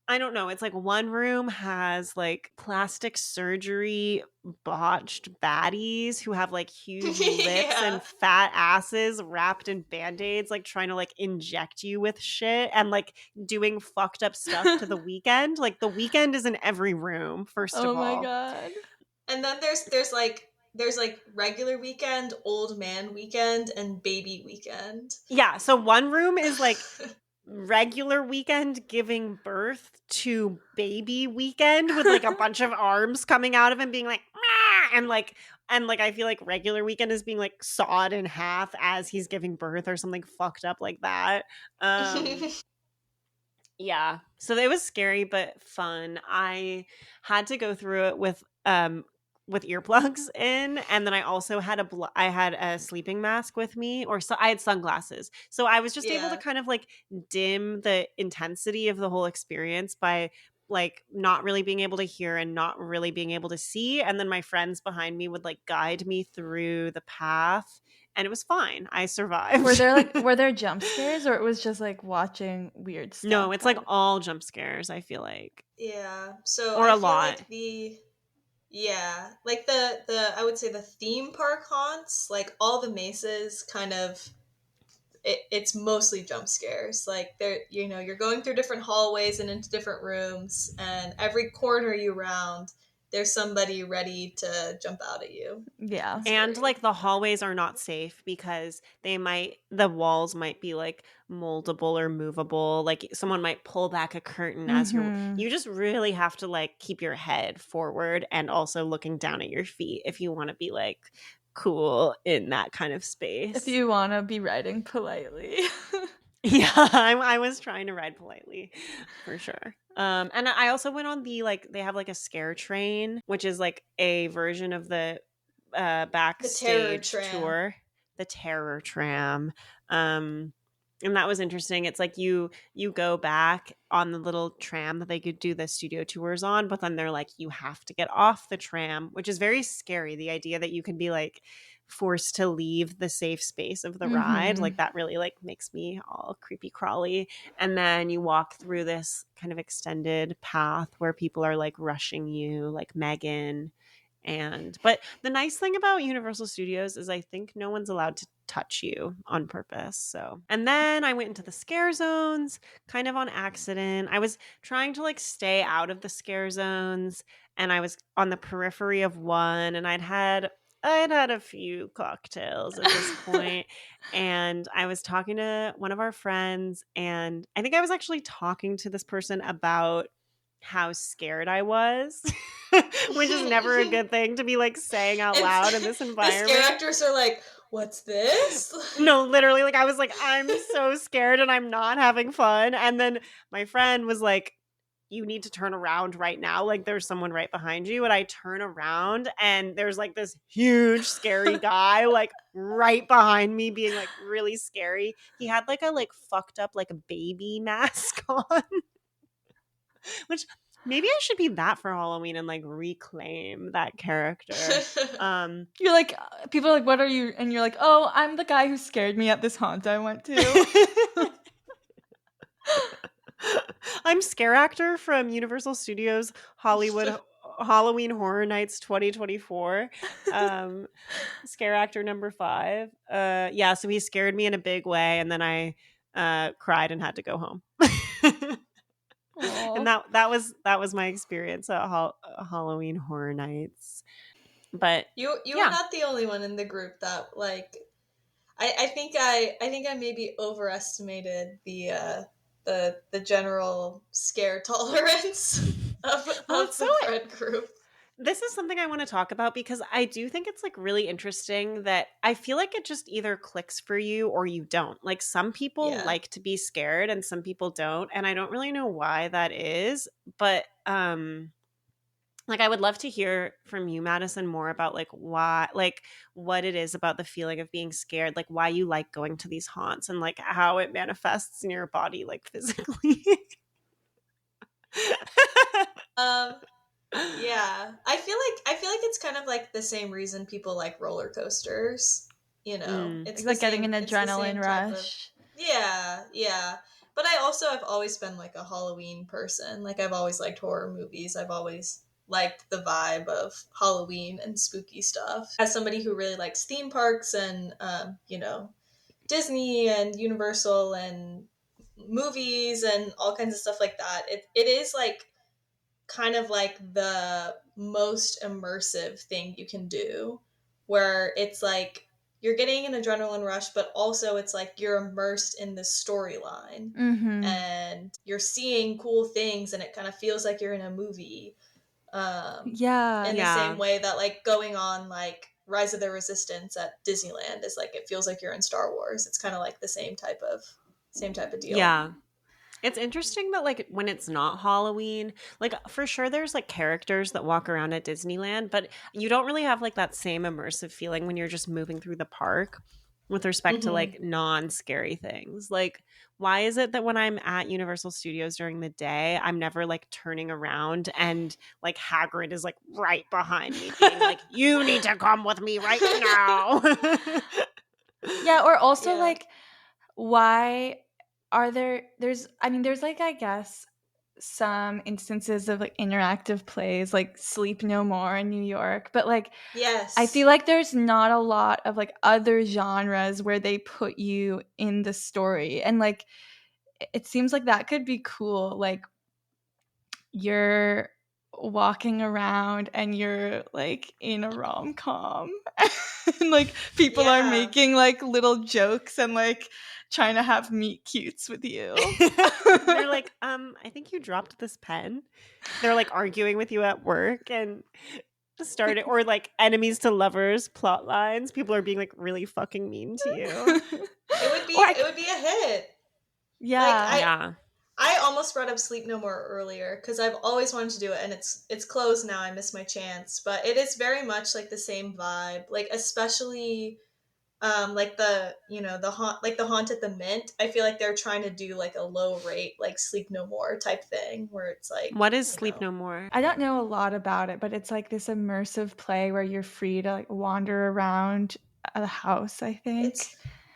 I don't know. It's like one room has like plastic surgery botched baddies who have like huge lips and fat asses wrapped in Band-Aids, like trying to like inject you with shit and like doing fucked up stuff to the Weekend. Like the Weekend is in every room, first of all. Oh my God. And then there's like regular Weekend, old man Weekend, and baby Weekend. Yeah. So one room is like regular Weekend giving birth to baby Weekend with like a bunch of arms coming out of him being like Mah! and like I feel like regular Weekend is being like sawed in half as he's giving birth or something fucked up like that. Yeah, so it was scary but fun. I had to go through it with earplugs in, and then I also had I had a sleeping mask with me, or so I had sunglasses, so I was just able to kind of like dim the intensity of the whole experience by like not really being able to hear and not really being able to see. And then my friends behind me would like guide me through the path, and it was fine. I survived. Were there jump scares, or it was just like watching weird stuff? No, it's like all jump scares, I feel like. Yeah. So or I a feel lot. like like the I would say the theme park haunts, like all the mazes kind of it's mostly jump scares. Like they're you're going through different hallways and into different rooms, and every corner you round there's somebody ready to jump out at you. Yeah. And like the hallways are not safe because the walls might be like moldable or movable. Like someone might pull back a curtain as you just really have to like keep your head forward and also looking down at your feet if you want to be like cool in that kind of space. If you want to be riding politely. Yeah, I was trying to ride politely for sure. And I also went on they have like a scare train, which is like a version of the backstage tour, the terror tram. And that was interesting. It's like you go back on the little tram that they could do the studio tours on, but then they're like, you have to get off the tram, which is very scary. The idea that you can be like forced to leave the safe space of the ride, like that really like makes me all creepy crawly. And then you walk through this kind of extended path where people are like rushing you, like Megan. But the nice thing about Universal Studios is I think no one's allowed to touch you on purpose. So, and then I went into the scare zones kind of on accident. I was trying to like stay out of the scare zones, and I was on the periphery of one, and I'd had a few cocktails at this point, and I was talking to one of our friends, and I think I was actually talking to this person about how scared I was, which is never a good thing to be like saying out loud in this environment. The scare actors are like, what's this? No, literally, like I was like, I'm so scared and I'm not having fun. And then my friend was like, you need to turn around right now. Like there's someone right behind you. And I turn around and there's like this huge scary guy like right behind me being like really scary. He had like a like fucked up like a baby mask on. Which maybe I should be that for Halloween and like reclaim that character. You're like, people are like, what are you? And you're like, oh, I'm the guy who scared me at this haunt I went to. I'm scare actor from Universal Studios Hollywood Halloween Horror Nights 2024. Scare actor number 5. Yeah, so he scared me in a big way, and then I cried and had to go home. And that was my experience at Halloween Horror Nights. But you were not the only one in the group that like I think I maybe overestimated the general scare tolerance of the friend group. This is something I want to talk about because I do think it's like really interesting that I feel like it just either clicks for you or you don't. Like some people like to be scared and some people don't, and I don't really know why that is, but like I would love to hear from you, Madison, more about like why, like what it is about the feeling of being scared, like why you like going to these haunts and like how it manifests in your body like physically. Yeah, I feel like it's kind of like the same reason people like roller coasters. It's like getting an adrenaline rush. Yeah. But I've always been like a Halloween person. Like I've always liked horror movies. I've always liked the vibe of Halloween and spooky stuff. As somebody who really likes theme parks and Disney and Universal and movies and all kinds of stuff like that, it is like kind of like the most immersive thing you can do, where it's like you're getting an adrenaline rush, but also it's like you're immersed in this storyline and you're seeing cool things and it kind of feels like you're in a movie. In the same way that like going on like Rise of the Resistance at Disneyland is like, it feels like you're in Star Wars. It's kind of like the same type of deal. Yeah. It's interesting that like when it's not Halloween, like for sure there's like characters that walk around at Disneyland, but you don't really have like that same immersive feeling when you're just moving through the park. with respect to like non-scary things. Like, why is it that when I'm at Universal Studios during the day, I'm never like turning around and like Hagrid is like right behind me being like, you need to come with me right now. Yeah, or also like, why are there's like, I guess, some instances of like interactive plays like Sleep No More in New York, but like, Yes, I feel like there's not a lot of like other genres where they put you in the story, and like it seems like that could be cool. Like, you're walking around and you're like in a rom-com and like people are making like little jokes and like trying to have meet cutes with you. They're like, I think you dropped this pen. They're like arguing with you at work and started, or like enemies to lovers plot lines. People are being like really fucking mean to you. it would be a hit. Yeah. Like, I almost brought up Sleep No More earlier because I've always wanted to do it, and it's closed now. I missed my chance, but it is very much like the same vibe. Like, especially like the the haunt at the Mint. I feel like they're trying to do like a low rate like Sleep No More type thing where it's like, what is Sleep No More? I don't know a lot about it, but it's like this immersive play where you're free to like wander around a house, I think.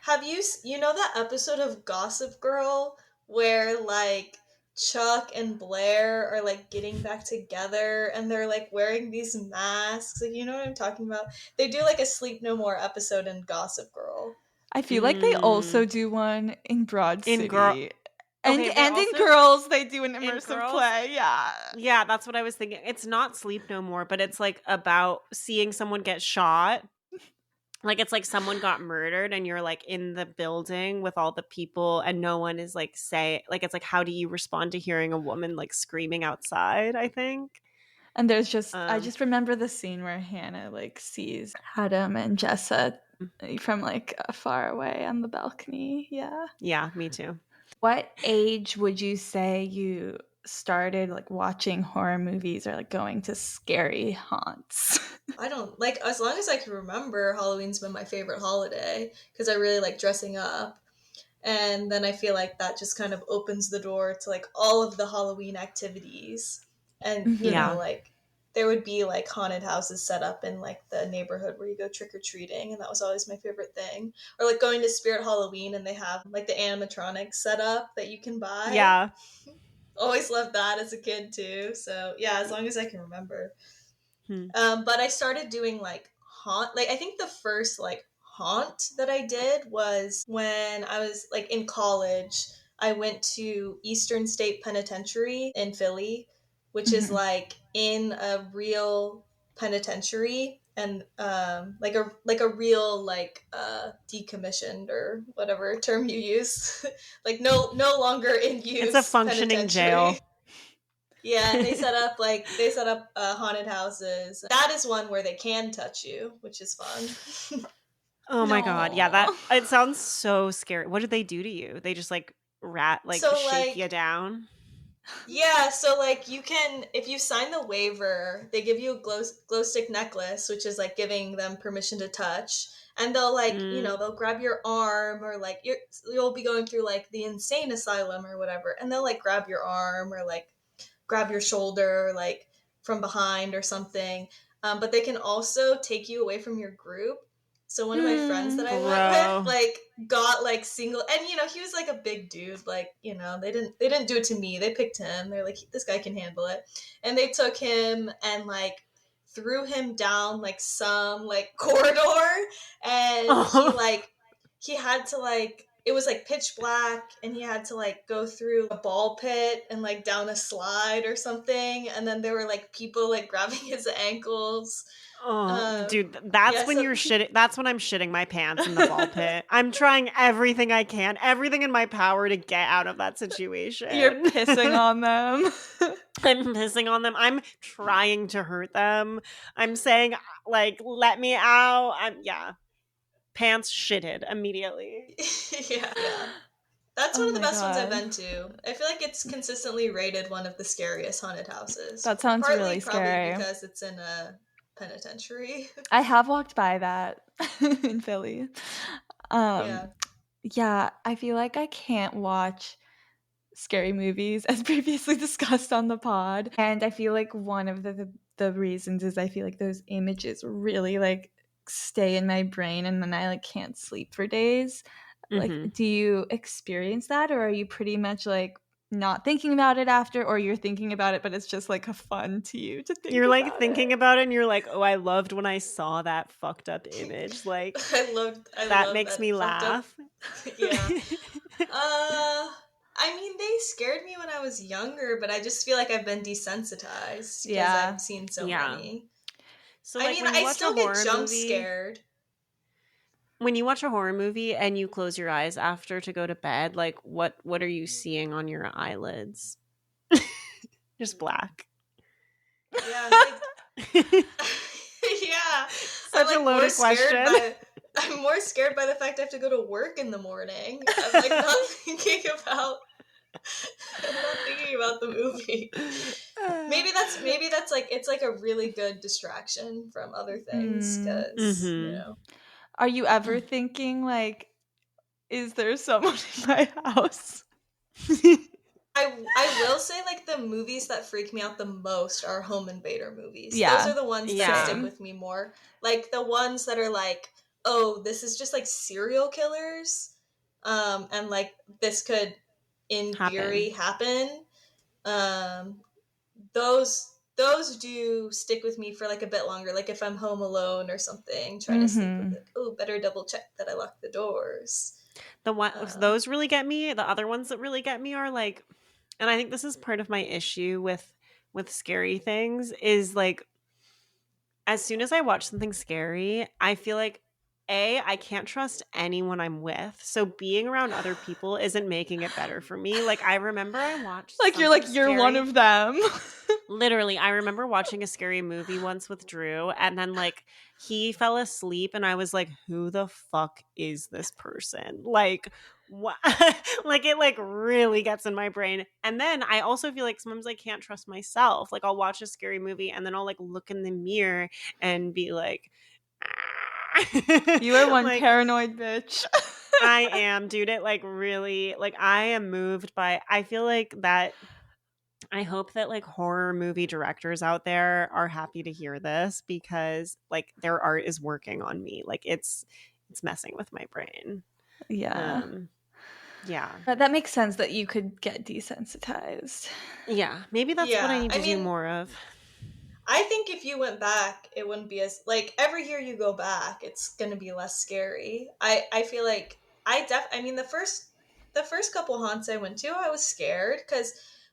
Have you know that episode of Gossip Girl where like Chuck and Blair are like getting back together and they're like wearing these masks? Like, you know what I'm talking about? They do like a Sleep No More episode in Gossip Girl. I feel like they also do one in Broad City. And in Girls, they do an immersive play. Yeah. Yeah, that's what I was thinking. It's not Sleep No More, but it's like about seeing someone get shot. Like, it's like someone got murdered and you're like in the building with all the people and no one is like like, it's like, how do you respond to hearing a woman like screaming outside, I think. And there's just, I just remember the scene where Hannah like sees Adam and Jessa from like far away on the balcony. Yeah. Yeah, me too. What age would you say you started like watching horror movies or like going to scary haunts? I don't like, as long as I can remember, Halloween's been my favorite holiday because I really like dressing up. And then I feel like that just kind of opens the door to like all of the Halloween activities. And you know, like there would be like haunted houses set up in like the neighborhood where you go trick-or-treating, and that was always my favorite thing. Or like going to Spirit Halloween and they have like the animatronics set up that you can buy. Yeah. Always loved that as a kid too. So yeah, as long as I can remember. But I started doing like haunt. Like, I think the first like haunt that I did was when I was like in college. I went to Eastern State Penitentiary in Philly, which is like in a real penitentiary, and like a real like decommissioned or whatever term you use, like no longer in use. It's a functioning jail. Yeah, they set up haunted houses. That is one where they can touch you, which is fun. Oh my god, yeah, it sounds so scary. What did they do to you? They just like shake you down? Yeah, so like you can, if you sign the waiver, they give you a glow stick necklace, which is like giving them permission to touch. And they'll like, you know, they'll grab your arm, or like you'll be going through like the insane asylum or whatever, and they'll like grab your arm or like grab your shoulder like from behind or something. But they can also take you away from your group. So one of my friends that I went with like got like single, and you know, he was like a big dude, like, you know, they didn't do it to me, they picked him. They're like, this guy can handle it. And they took him and like threw him down like some like corridor, and he had to like, it was like pitch black, and he had to like go through a ball pit and like down a slide or something, and then there were like people like grabbing his ankles. Dude, that's when you're shitting. That's when I'm shitting my pants in the ball pit. I'm trying everything I can, everything in my power to get out of that situation. You're pissing on them. I'm pissing on them. I'm trying to hurt them. I'm saying like, let me out. Pants shitted immediately. Yeah. That's one of the best ones I've been to. I feel like it's consistently rated one of the scariest haunted houses. That sounds really scary. Probably because it's in a penitentiary. I have walked by that in Philly. Yeah, I feel like I can't watch scary movies as previously discussed on the pod. And I feel like one of the reasons is I feel like those images really like stay in my brain and then I like can't sleep for days. Like, do you experience that, or are you pretty much like not thinking about it after, or you're thinking about it but it's just like a fun to you to think you're like about thinking it? about it and you're like, oh, I loved when I saw that fucked up image. Like I love that makes that me fucked up. laugh. Yeah. I mean, they scared me when I was younger, but I just feel like I've been desensitized because I've seen so many. So I like mean, when you I watch a still get horror jump movie, scared. when you watch a horror movie and you close your eyes after to go to bed, like what are you seeing on your eyelids? Just black. Yeah, like yeah. Such a loaded question. I'm more scared by the fact I have to go to work in the morning. I'm like not thinking about the movie. Maybe that's like it's like a really good distraction from other things because you know. Are you ever thinking like, is there someone in my house? I will say like the movies that freak me out the most are home invader movies. Yeah. Those are the ones that stick with me more. Like the ones that are like, oh, this is just like serial killers. And like this could in theory happen. Those do stick with me for like a bit longer. Like if I'm home alone or something, trying to sleep with it. Oh, better double check that I locked the doors. Those really get me. The other ones that really get me are like, and I think this is part of my issue with scary things is like, as soon as I watch something scary, I feel like I can't trust anyone I'm with. So being around other people isn't making it better for me. Like I remember I watched like you're one of them. Literally, I remember watching a scary movie once with Drew, and then like he fell asleep, and I was like, "Who the fuck is this person?" Like, what? Like it like really gets in my brain. And then I also feel like sometimes I can't trust myself. Like I'll watch a scary movie, and then I'll like look in the mirror and be like, "You are one like, paranoid bitch." I am, dude. It like really like I am moved by. I feel like that. I hope that like horror movie directors out there are happy to hear this because like their art is working on me. Like it's messing with my brain. Yeah. Yeah. But that makes sense that you could get desensitized. Yeah. Maybe that's what I need to do more of. I think if you went back, it wouldn't be as like every year you go back, it's gonna be less scary. I feel like I mean the first couple haunts I went to, I was scared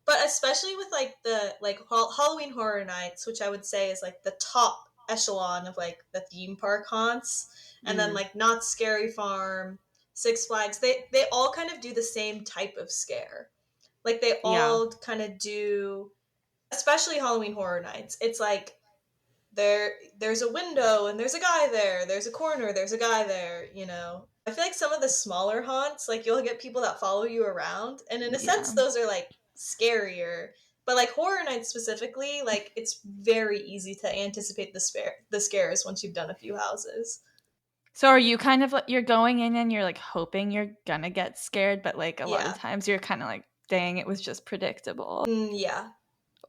but especially with like the like Halloween Horror Nights, which I would say is like the top echelon of like the theme park haunts, and then like Knott's Scary Farm, Six Flags, they all kind of do the same type of scare. Like they all kind of do, especially Halloween Horror Nights. It's like there's a window and there's a guy there. There's a corner, there's a guy there, you know. I feel like some of the smaller haunts, like you'll get people that follow you around, and in a sense those are like scarier. But like Horror Nights specifically, like it's very easy to anticipate the scares once you've done a few houses. So are you kind of like you're going in and you're like hoping you're gonna get scared, but like a lot of times you're kind of like, dang, it was just predictable. Yeah.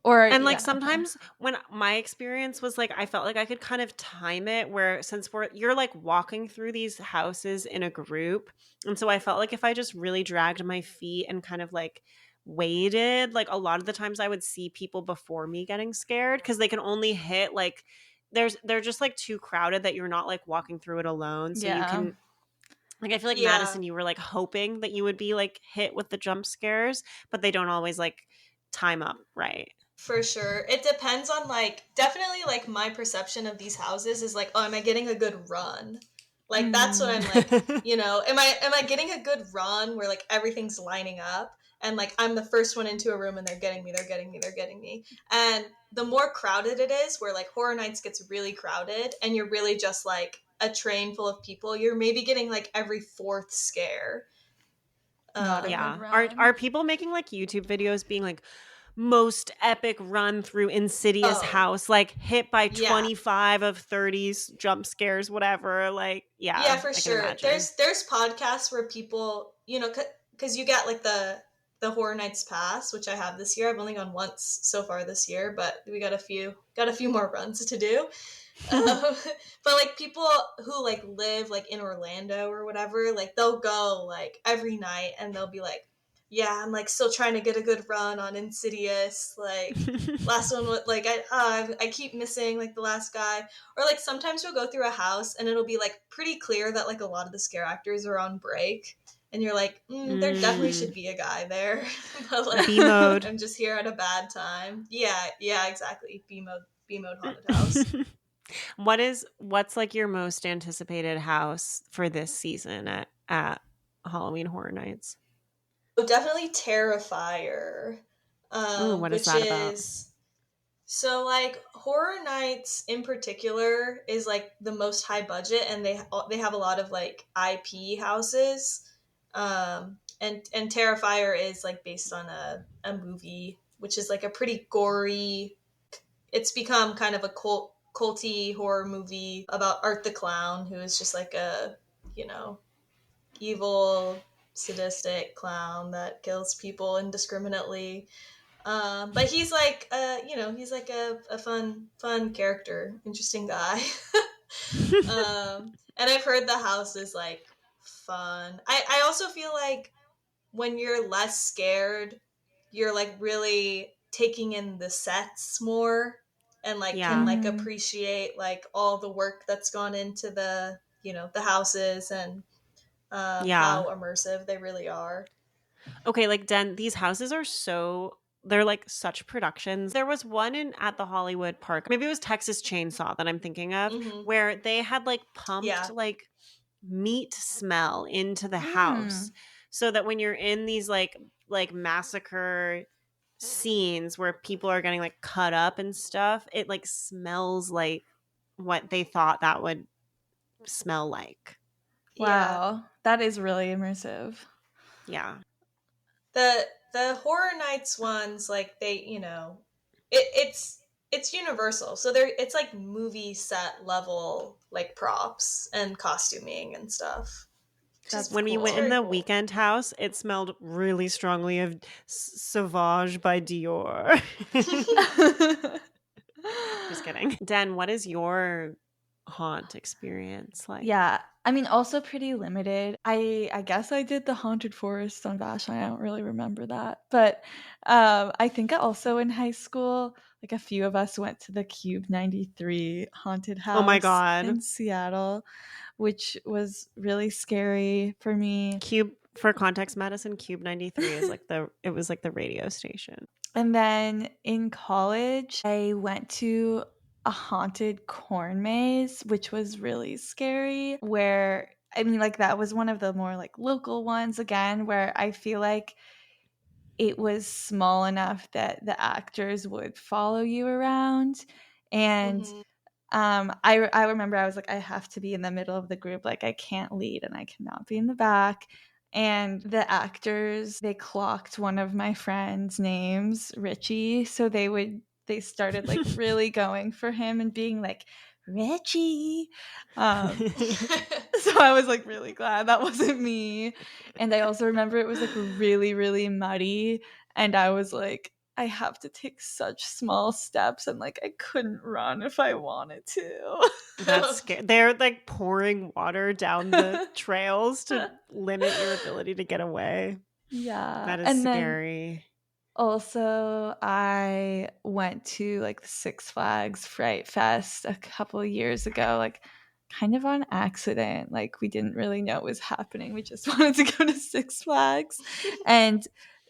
And like sometimes when my experience was like I felt like I could kind of time it where since you're like walking through these houses in a group, and so I felt like if I just really dragged my feet and kind of like waited, like a lot of the times I would see people before me getting scared because they can only hit like they're just like too crowded that you're not like walking through it alone, so you can like I feel like Madison, you were like hoping that you would be like hit with the jump scares, but they don't always like time up right. For sure. It depends on like definitely like my perception of these houses is like, oh, am I getting a good run? Like that's what I'm like, you know, am I getting a good run where like everything's lining up and like I'm the first one into a room and they're getting me. And the more crowded it is, where like Horror Nights gets really crowded and you're really just like a train full of people, you're maybe getting like every fourth scare. Are people making like YouTube videos being like, most epic run through Insidious house, like hit by 25 of 30s jump scares, whatever. Like, yeah, for I sure. can imagine. There's podcasts where people, you know, because you get like the Horror Nights Pass, which I have this year. I've only gone once so far this year, but we got a few more runs to do. But like people who like live like in Orlando or whatever, like they'll go like every night and they'll be like, yeah, I'm like still trying to get a good run on Insidious. Like last one was like I keep missing like the last guy. Or like sometimes you'll go through a house and it'll be like pretty clear that like a lot of the scare actors are on break. And you're like, there definitely should be a guy there. But like B mode. I'm just here at a bad time. Yeah, exactly. B mode haunted house. What's like your most anticipated house for this season at Halloween Horror Nights? Oh, definitely Terrifier. What is that about? So like Horror Nights in particular is like the most high budget, and they have a lot of like IP houses. And Terrifier is like based on a movie, which is like a pretty gory. It's become kind of a culty horror movie about Art the Clown, who is just like a, evil, sadistic clown that kills people indiscriminately. But he's like, he's like a fun character, interesting guy. And I've heard the house is like fun. I also feel like when you're less scared, you're like really taking in the sets more and like can like appreciate like all the work that's gone into the the houses and how immersive they really are. Okay, like Den, these houses are they're like such productions. There was one at the Hollywood Park, maybe it was Texas Chainsaw that I'm thinking of, where they had like pumped like meat smell into the house, so that when you're in these like massacre scenes where people are getting like cut up and stuff, it like smells like what they thought that would smell like. Wow, that is really immersive. Yeah. The Horror Nights ones, like they, it's universal. So it's like movie set level like props and costuming and stuff. When we went in the Weekend house, it smelled really strongly of Sauvage by Dior. Just kidding. Den, what is your haunt experience like? Yeah, I mean, also pretty limited. I guess I did the Haunted Forest on Vashon. I don't really remember that. But I think also in high school, like a few of us went to the Cube 93 haunted house. Oh my God. In Seattle, which was really scary for me. Cube, for context, Madison, Cube 93 is like it was like the radio station. And then in college, I went to a haunted corn maze, which was really scary, where, I mean, like that was one of the more like local ones again, where I feel like it was small enough that the actors would follow you around. And I remember I was like, I have to be in the middle of the group. Like I can't lead and I cannot be in the back. And the actors, they clocked one of my friends' names, Richie. So they started like really going for him and being like, Richie. So I was like really glad that wasn't me. And I also remember it was like really, really muddy. And I was like, I have to take such small steps and like I couldn't run if I wanted to. That's scary. They're like pouring water down the trails to limit your ability to get away. Yeah. That is scary. Also, I went to like the Six Flags Fright Fest a couple of years ago, like kind of on accident. Like we didn't really know what was happening. We just wanted to go to Six Flags. And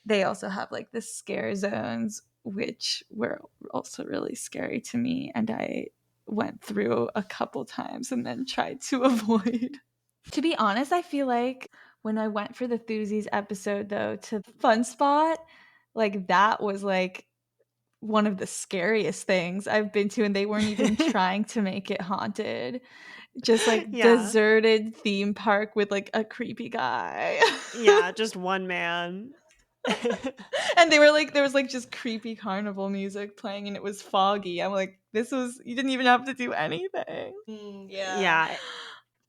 they also have like the scare zones, which were also really scary to me. And I went through a couple times and then tried to avoid. To be honest, I feel like when I went for the Thuzies episode, though, to Fun Spot, like that was like one of the scariest things I've been to, and they weren't even trying to make it haunted. Just like deserted theme park with like a creepy guy. Yeah, just one man. And they were like, there was like just creepy carnival music playing and it was foggy. I'm like, you didn't even have to do anything. Yeah.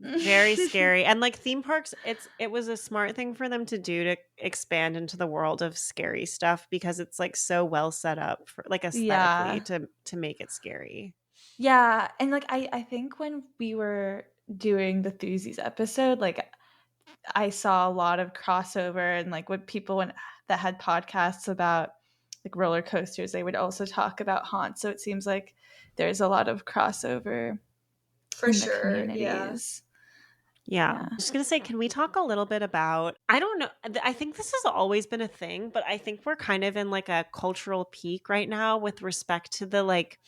Very scary. And like theme parks, it was a smart thing for them to do to expand into the world of scary stuff because it's like so well set up for like aesthetically to make it scary. Yeah. And like I think when we were doing the Thuzies episode, like I saw a lot of crossover and like what people that had podcasts about like roller coasters, they would also talk about haunts. So it seems like there's a lot of crossover for sure. The communities. Yeah. I'm just going to say, can we talk a little bit about, I don't know, I think this has always been a thing, but I think we're kind of in like a cultural peak right now with respect to the like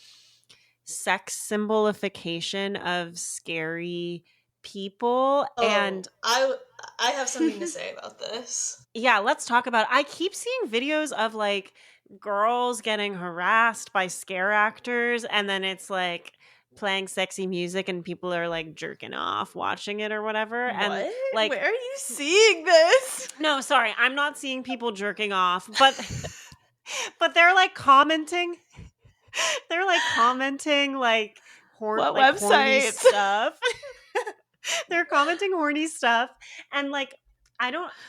sex symbolification of scary people. And I have something to say about this. Yeah, let's talk about it. I keep seeing videos of like girls getting harassed by scare actors, and then it's like playing sexy music and people are like jerking off watching it or whatever. What? And like, where are you seeing this? No, sorry, I'm not seeing people jerking off, but they're like commenting. They're like commenting like what like website horny stuff. They're commenting horny stuff, and like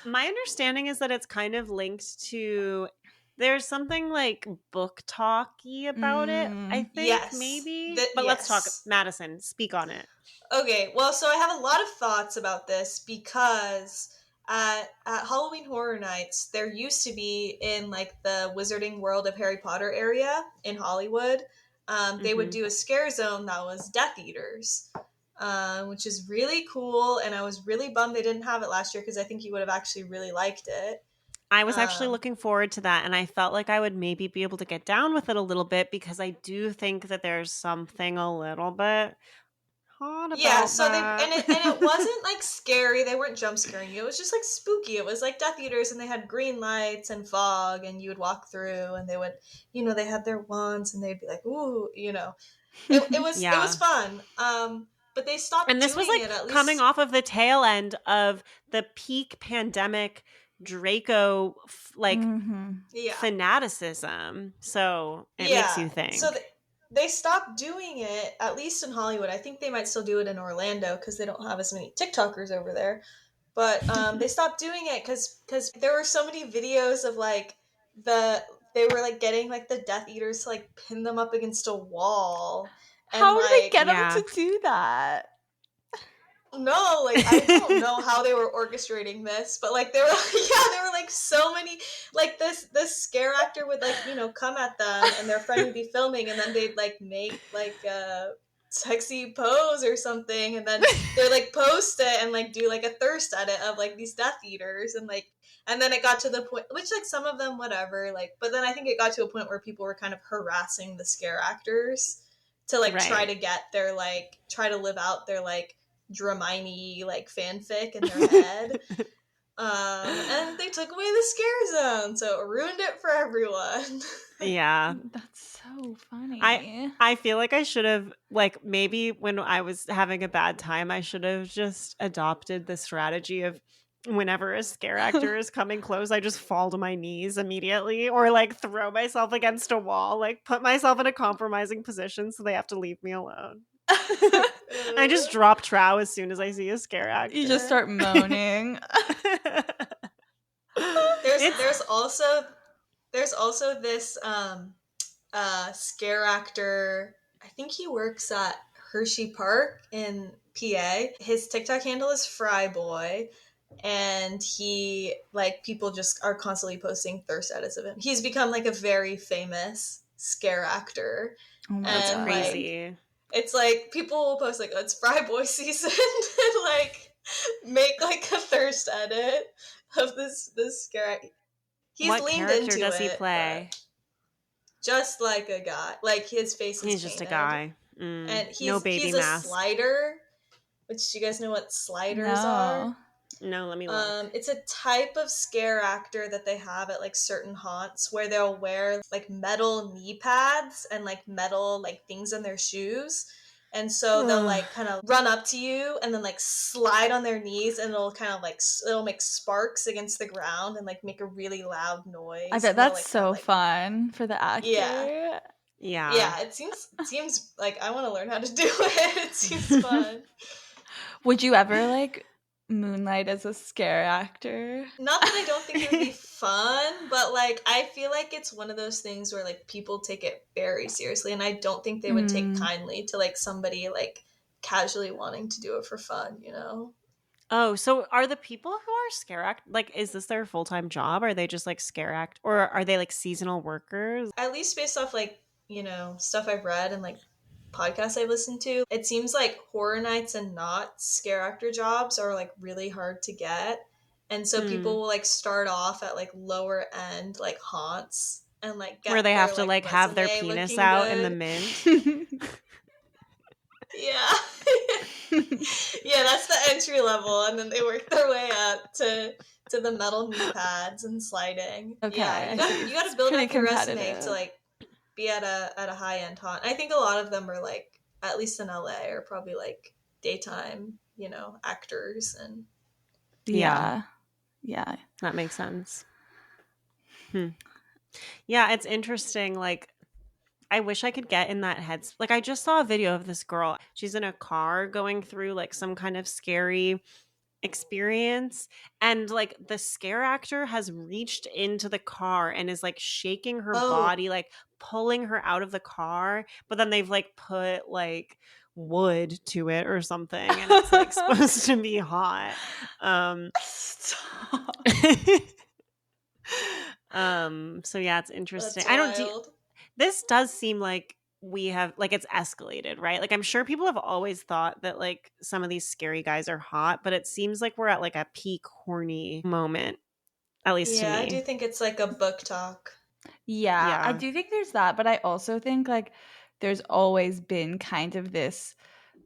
my understanding is that it's kind of linked to there's something like book talky about it, I think. Maybe. But let's talk. Madison, speak on it. Okay, well, so I have a lot of thoughts about this because at Halloween Horror Nights, there used to be in like the Wizarding World of Harry Potter area in Hollywood, they would do a scare zone that was Death Eaters. Which is really cool, and I was really bummed they didn't have it last year because I think you would have actually really liked it. I was actually looking forward to that, and I felt like I would maybe be able to get down with it a little bit because I do think that there's something a little bit hot about that. It wasn't like scary. They weren't jump scaring you. It was just like spooky. It was like Death Eaters, and they had green lights and fog, and you would walk through, and they would, they had their wands, and they'd be like, ooh, it was fun. But they stopped doing it. And this was like coming off of the tail end of the peak pandemic Draco fanaticism. So it makes you think. So they stopped doing it, at least in Hollywood. I think they might still do it in Orlando because they don't have as many TikTokers over there. But they stopped doing it because there were so many videos of like they were like getting like the Death Eaters to like pin them up against a wall. How did they get them to do that? No, like I don't know how they were orchestrating this, but like there were like so many, like this scare actor would like come at them and their friend would be filming and then they'd like make like a sexy pose or something and then they'd like post it and like do like a thirst edit of like these Death Eaters and then it got to the point, which like some of them whatever, like, but then I think it got to a point where people were kind of harassing the scare actors to like try to get their like try to live out their like Dramini like fanfic in their head. And they took away the scare zone, so it ruined it for everyone. Yeah. That's so funny. I feel like I should have, like, maybe when I was having a bad time, I should have just adopted the strategy of whenever a scare actor is coming close, I just fall to my knees immediately or like throw myself against a wall, like put myself in a compromising position so they have to leave me alone. I just drop trow as soon as I see a scare actor. You just start moaning. There's also this scare actor. I think he works at Hershey Park in PA. His TikTok handle is Fryboy, and he like people just are constantly posting thirst edits of him. He's become like a very famous scare actor. Oh, that's crazy. Like, it's like people will post like, oh, it's Fryboy season and like make like a thirst edit of this scare. He's what leaned character into does he play? Just like a guy, like his face is he's just painted. A guy. And he's no baby he's mask. A slider. Which do you guys know what sliders are? No, let me look. It's a type of scare actor that they have at like certain haunts where they'll wear like metal knee pads and like metal like things in their shoes. And so they'll like kind of run up to you and then like slide on their knees, and it'll kind of like it'll make sparks against the ground and like make a really loud noise. I bet that's so fun for the actor. Yeah. It seems like I want to learn how to do it. It seems fun. Would you ever like moonlight as a scare actor? Not that I don't think it would be fun, but like I feel like it's one of those things where like people take it very seriously, and I don't think they would take kindly to like somebody like casually wanting to do it for fun, you know? Oh, so are the people who are scare act like, is this their full-time job? Are they just like scare act, or are they like seasonal workers? At least based off like, you know, stuff I've read and like podcasts I've listened to, it seems like horror nights and not scare actor jobs are like really hard to get. And so people will like start off at like lower end like haunts and like get where they have to like have their penis out in the mint. Yeah. Yeah, that's the entry level, and then they work their way up to the metal knee pads and sliding. Okay. Yeah, you gotta build up your resume to like be at a high end haunt. I think a lot of them are like, at least in LA, are probably like daytime, you know, actors and yeah. That makes sense. Yeah, it's interesting. Like, I wish I could get in that head. Like, I just saw a video of this girl. She's in a car going through like some kind of scary experience, and like the scare actor has reached into the car and is like shaking her body, like pulling her out of the car, but then they've like put like wood to it or something, and it's like supposed to be hot. Stop. So yeah, it's interesting. That's This does seem like we have like it's escalated, right? Like I'm sure people have always thought that like some of these scary guys are hot, but it seems like we're at like a peak horny moment, at least to me. I do think it's like a book talk. Yeah, I do think there's that, but I also think like there's always been kind of this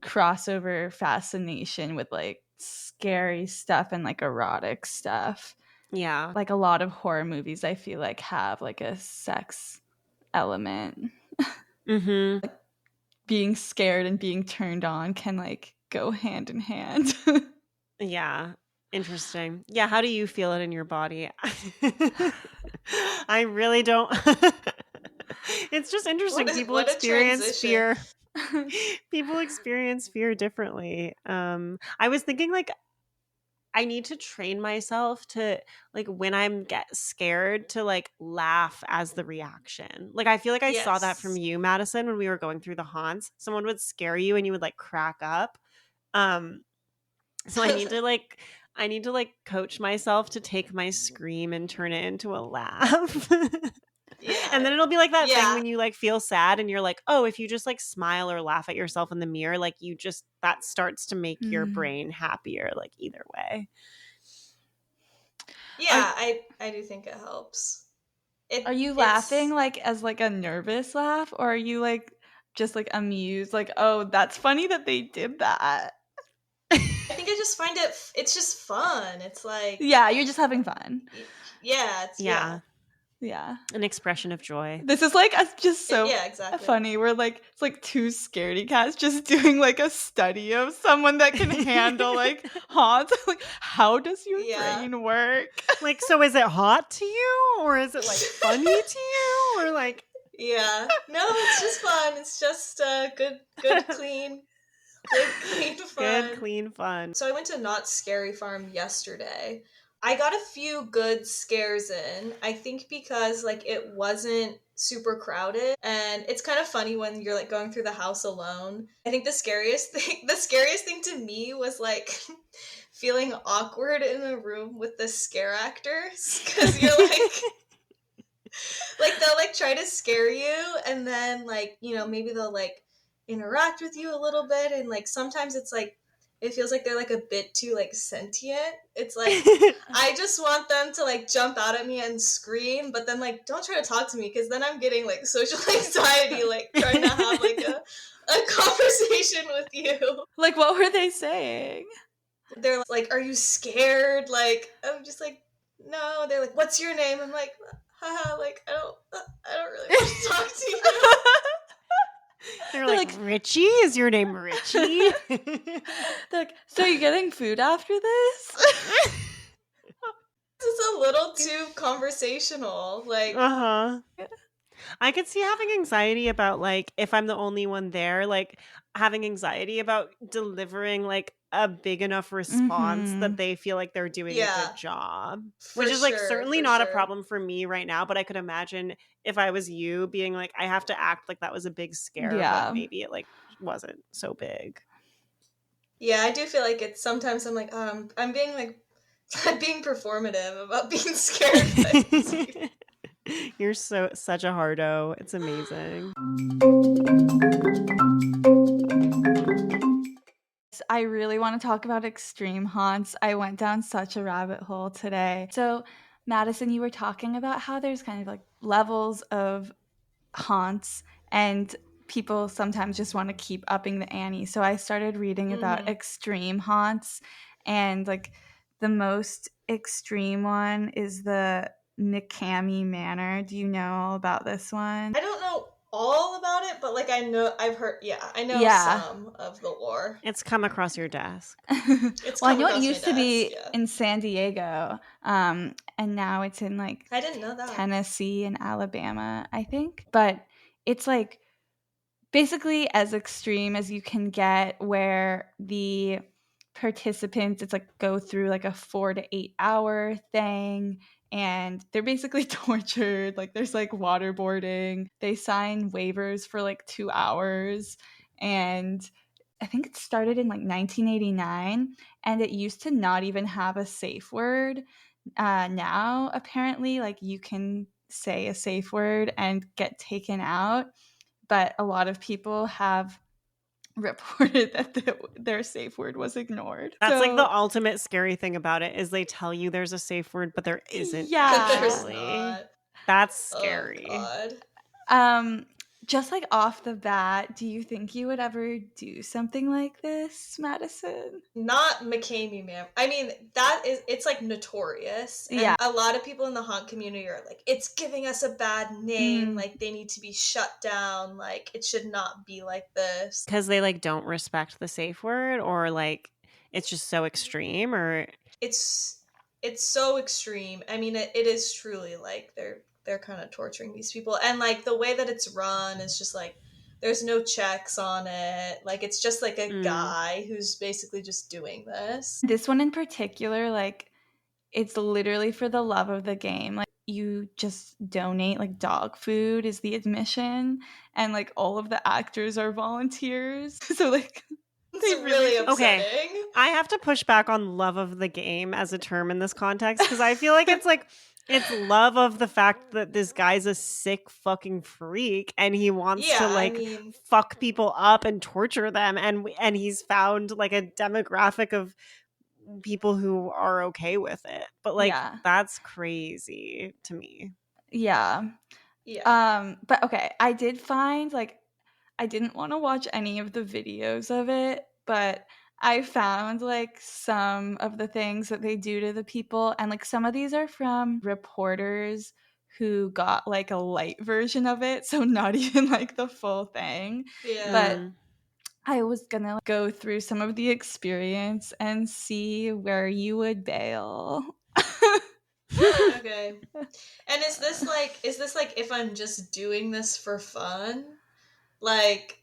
crossover fascination with like scary stuff and like erotic stuff. Yeah. Like a lot of horror movies I feel like have like a sex element. Mm-hmm. Like being scared and being turned on can like go hand in hand. Yeah. Interesting. Yeah, how do you feel it in your body? I really don't. It's just interesting. People experience fear. People experience fear differently. I was thinking like I need to train myself to like when I'm get scared to like laugh as the reaction. Like I feel like I saw that from you, Madison, when we were going through the haunts. Someone would scare you and you would like crack up. So I need to like coach myself to take my scream and turn it into a laugh. Yeah. And then it'll be like that thing when you like feel sad and you're like, oh, if you just like smile or laugh at yourself in the mirror, like you just that starts to make your brain happier, like either way. Yeah, I do think it helps. Are you laughing like as like a nervous laugh, or are you like just like amused, like, oh, that's funny that they did that? I think I just find it's just fun. It's like, yeah, you're just having fun. Yeah. An expression of joy. This is like just so exactly. funny. We're like, it's like two scaredy cats just doing like a study of someone that can handle like haunts. Like, how does your brain work? Like, so is it hot to you, or is it like funny to you, or like? Yeah, no, it's just fun. It's just good, clean fun. Good, clean fun. So I went to Not Scary Farm yesterday. I got a few good scares in, I think, because like it wasn't super crowded, and it's kind of funny when you're like going through the house alone. I think the scariest thing to me was like feeling awkward in a room with the scare actors, because you're like they'll like try to scare you, and then like, you know, maybe they'll like interact with you a little bit, and like sometimes it's like it feels like they're like a bit too like sentient. It's like I just want them to like jump out at me and scream, but then like don't try to talk to me, because then I'm getting like social anxiety, like trying to have like a conversation with you. Like, what were they saying? They're like, are you scared? Like, I'm just like, no. They're like, what's your name? I'm like, haha, like I don't really want to talk to you. They're like, like, Richie? Is your name Richie? They're like, so you're getting food after this? This is a little too conversational. Like, I could see having anxiety about, like, if I'm the only one there, like, having anxiety about delivering, like, a big enough response that they feel like they're doing a good job. Which is, like, certainly not a problem for me right now, but I could imagine if I was you being like, I have to act like that was a big scare, but maybe it, like, wasn't so big. Yeah, I do feel like it's sometimes I'm like, I'm being, like, I'm being performative about being scared. You're such a hardo. It's amazing. I really want to talk about extreme haunts. I went down such a rabbit hole today. So, Madison, you were talking about how there's kind of like levels of haunts and people sometimes just want to keep upping the ante. So I started reading about extreme haunts, and like the most extreme one is the McCamey Manor. Do you know about this one? I don't know all about it, but like I've heard, I know some of the lore. It's come across your desk. Well, I know it used to be in San Diego, and now it's in like I didn't know that. Tennessee and Alabama, I think. But it's like basically as extreme as you can get, where the participants, it's like go through like a 4 to 8 hour thing, and they're basically tortured. Like there's like waterboarding. They sign waivers for like 2 hours, and I think it started in like 1989, and it used to not even have a safe word. Now apparently like you can say a safe word and get taken out, but a lot of people have reported that their safe word was ignored. That's like the ultimate scary thing about it, is they tell you there's a safe word, but there isn't. Yeah, there's not. That's scary. Oh, God. Just like off the bat, do you think you would ever do something like this, Madison? Not McCamey, ma'am. I mean, it's like notorious. And a lot of people in the haunt community are like, it's giving us a bad name. Like they need to be shut down. Like it should not be like this. Because they like don't respect the safe word, or like it's just so extreme, or it's so extreme. I mean, it is truly like they're kind of torturing these people, and like the way that it's run is just like there's no checks on it. Like it's just like a guy who's basically just doing this. This one in particular, like it's literally for the love of the game. Like you just donate, like dog food is the admission, and like all of the actors are volunteers. So like it's really upsetting. Okay, I have to push back on love of the game as a term in this context, because I feel like it's like it's love of the fact that this guy's a sick fucking freak and he wants to like fuck people up and torture them, and he's found like a demographic of people who are okay with it. But like that's crazy to me. Yeah. But okay, I did find like I didn't want to watch any of the videos of it, but I found like some of the things that they do to the people, and like some of these are from reporters who got like a light version of it, so not even like the full thing. But I was gonna go through some of the experience and see where you would bail. Okay. And is this like if I'm just doing this for fun? Like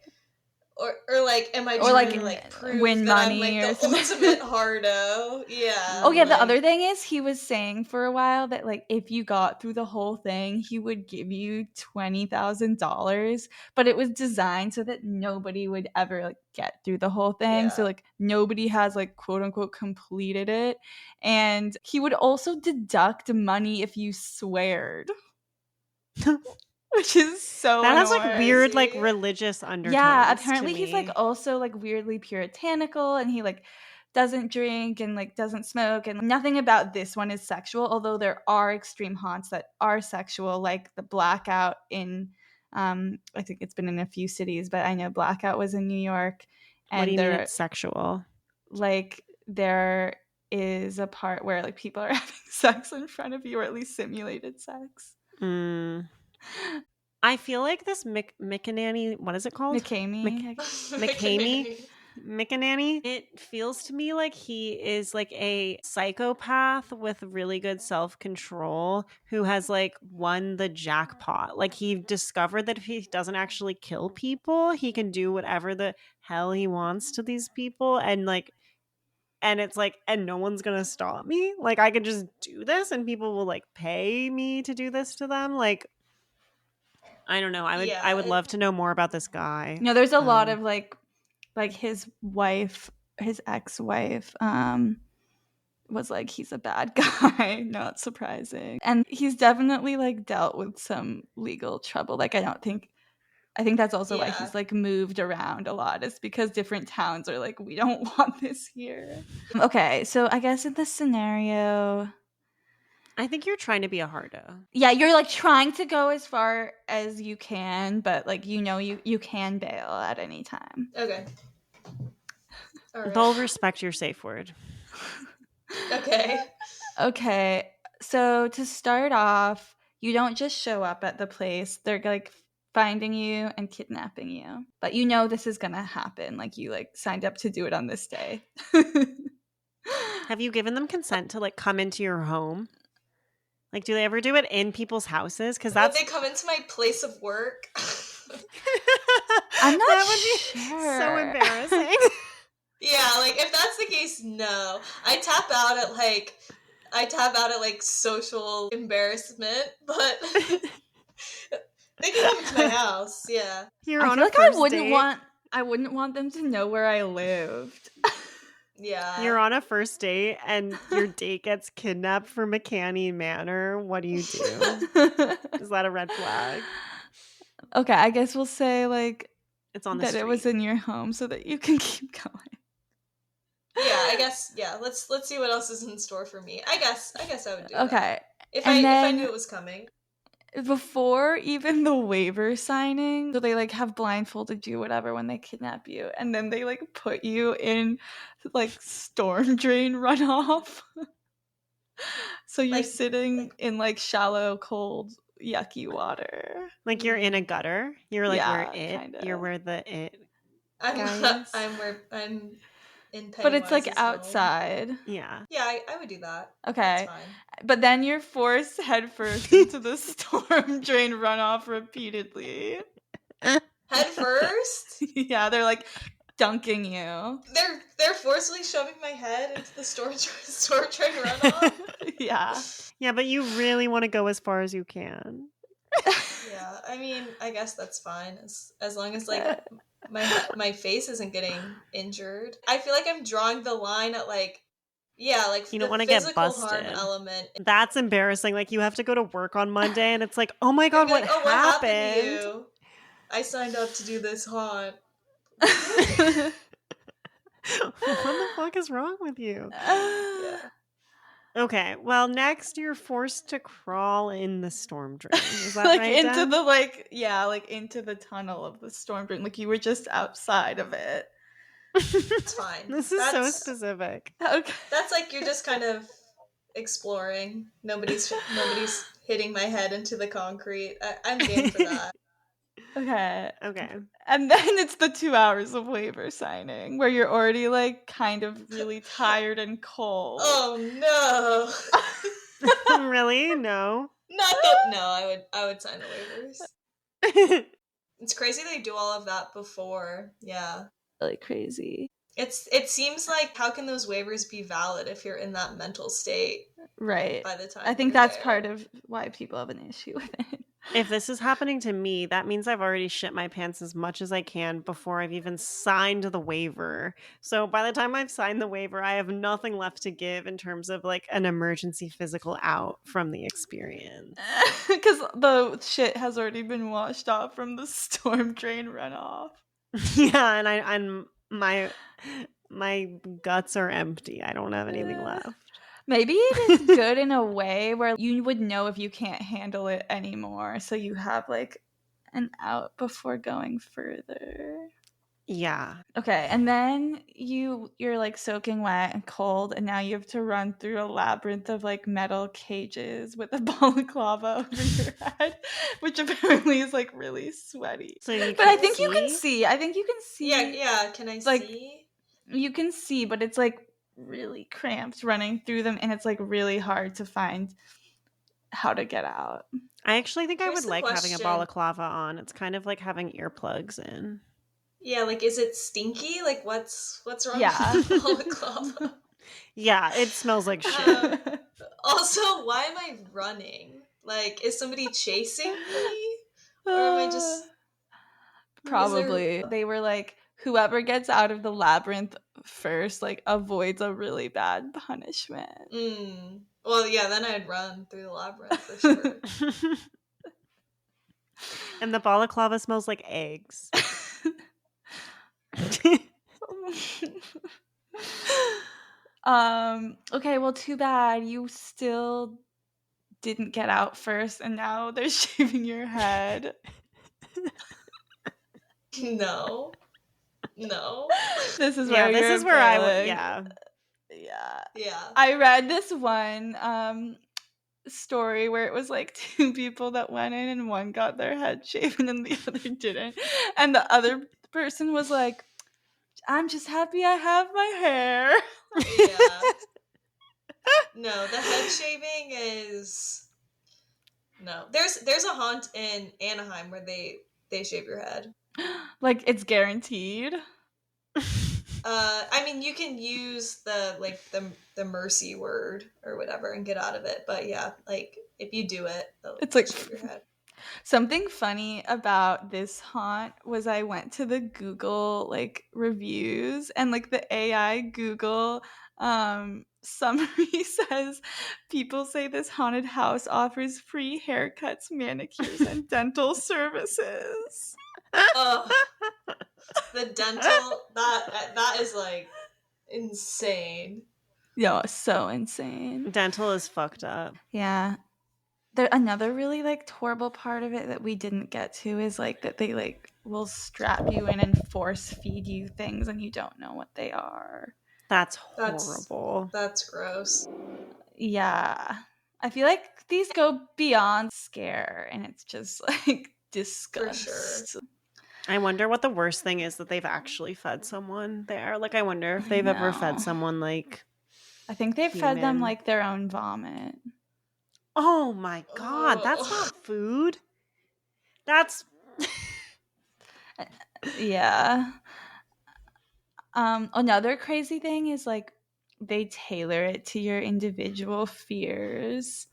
or like am I trying to like prove win that money I'm like the ultimate hardo? Yeah. Oh yeah, the other thing is he was saying for a while that like if you got through the whole thing, he would give you $20,000, but it was designed so that nobody would ever like get through the whole thing. So like nobody has like quote unquote completed it, and he would also deduct money if you sweared. Which is so that has annoying. like weird like religious undertones. Yeah, apparently he's like also like weirdly puritanical, and he like doesn't drink and like doesn't smoke, and nothing about this one is sexual, although there are extreme haunts that are sexual, like the Blackout in I think it's been in a few cities, but I know Blackout was in New York. And what do you mean it's sexual? Like there is a part where like people are having sex in front of you, or at least simulated sex. I feel like this McAnanny, what is it called? McCamey. McAnanny. It feels to me like he is like a psychopath with really good self-control who has like won the jackpot. Like he discovered that if he doesn't actually kill people, he can do whatever the hell he wants to these people, and it's like, and no one's gonna stop me. Like I can just do this and people will like pay me to do this to them. Like I don't know. I would love to know more about this guy. No, there's a lot of like his wife, his ex-wife, was like, he's a bad guy. Not surprising. And he's definitely like dealt with some legal trouble. Like I think that's also why he's like moved around a lot. It's because different towns are like, we don't want this here. Okay, so I guess in this scenario, I think you're trying to be a hardo. Yeah, you're like trying to go as far as you can, but like you can bail at any time. Okay. All right. They'll respect your safe word. Okay. So to start off, you don't just show up at the place. They're like finding you and kidnapping you. But you know this is going to happen. Like you like signed up to do it on this day. Have you given them consent to like come into your home? Like, do they ever do it in people's houses? Because would they come into my place of work? I'm not that would sure. be so embarrassing. Yeah, like if that's the case, no. I tap out at like social embarrassment, but they can come into my house. Yeah, I feel like I wouldn't want them to know where I lived. Yeah. You're on a first date and your date gets kidnapped from McCanny Manor. What do you do? Is that a red flag? Okay, I guess we'll say like it's on the that street. It was in your home so that you can keep going. Yeah, I guess. Yeah, let's see what else is in store for me. I guess I would do that. Okay. If I knew it was coming. Before even the waiver signing, so they like have blindfolded you, whatever, when they kidnap you, and then they like put you in like storm drain runoff. So you're sitting in like shallow, cold, yucky water. Like you're in a gutter. You're like kinda. You're where the it. I'm in Pennywise's but it's like home. outside. Yeah. Yeah, I would do that. Okay. That's fine. But then you're forced headfirst into the storm drain runoff repeatedly. Headfirst? Yeah, they're like dunking you. They're forcibly shoving my head into the storm drain runoff. Yeah. Yeah, but you really want to go as far as you can. Yeah, I mean, I guess that's fine as long as like my face isn't getting injured. I feel like I'm drawing the line at like you don't want to get busted. Harm element. That's embarrassing. Like you have to go to work on Monday and it's like, oh my god, what happened to you? I signed up to do this haunt. What the fuck is wrong with you? Yeah. Okay, well, next you're forced to crawl in the storm drain. Is that like right, into Dan? the like into the tunnel of the storm drain. Like you were just outside of it. It's fine. This is so specific. Okay. That's like you're just kind of exploring. Nobody's hitting my head into the concrete. I'm game for that. Okay. And then it's the 2 hours of waiver signing where you're already like kind of really tired and cold. Oh no. Really? No. No, I would sign the waivers. It's crazy they do all of that before. Yeah. Really crazy. It seems like how can those waivers be valid if you're in that mental state? Right. By the time I think that's part of why people have an issue with it. If this is happening to me, that means I've already shit my pants as much as I can before I've even signed the waiver. So by the time I've signed the waiver, I have nothing left to give in terms of like an emergency physical out from the experience. Because the shit has already been washed off from the storm drain runoff. Yeah, and my guts are empty. I don't have anything left. Maybe it is good in a way where you would know if you can't handle it anymore, so you have like an out before going further. Yeah. Okay, and then you're like soaking wet and cold, and now you have to run through a labyrinth of like metal cages with a balaclava over your head, which apparently is like really sweaty. So you But I can't think you can see? see. I think you can see. Yeah, can I Like see? you can see, but it's like really cramped running through them, and it's like really hard to find how to get out. I actually think I Here's would the like having a question. balaclava on. It's kind of like having earplugs in. Yeah, like, is it stinky? Like, what's wrong Yeah. with the balaclava? Yeah, it smells like shit. Also, why am I running? Like, is somebody chasing me? Or am I just... Probably. They were like, whoever gets out of the labyrinth first, like, avoids a really bad punishment. Well, yeah, then I'd run through the labyrinth for sure. And the balaclava smells like eggs. Okay, well, too bad. You still didn't get out first, and now they're shaving your head. No. This is Yeah, where this you're is where I would. failing. Yeah. Yeah. I read this one story where it was like two people that went in and one got their head shaven and the other didn't. And the other person was like, I'm just happy I have my hair. Yeah. No, the head shaving is... No. There's a haunt in Anaheim where they shave your head. Like, it's guaranteed. I mean, you can use the mercy word or whatever and get out of it, but yeah, like, if you do it, they'll shave your head. Something funny about this haunt was I went to the Google like reviews, and like the AI Google summary says people say this haunted house offers free haircuts, manicures, and dental services. Ugh. The dental, that is like insane. Yo, so insane. Dental is fucked up. Yeah. Another really like horrible part of it that we didn't get to is like that they like will strap you in and force feed you things and you don't know what they are. That's horrible. That's gross. Yeah. I feel like these go beyond scare and it's just like disgust. For sure. I wonder what the worst thing is that they've actually fed someone there. Like, I wonder if they've ever fed someone like... I think they've fed them like their own vomit. Oh my god, that's not food. That's... Yeah. Another crazy thing is like they tailor it to your individual fears.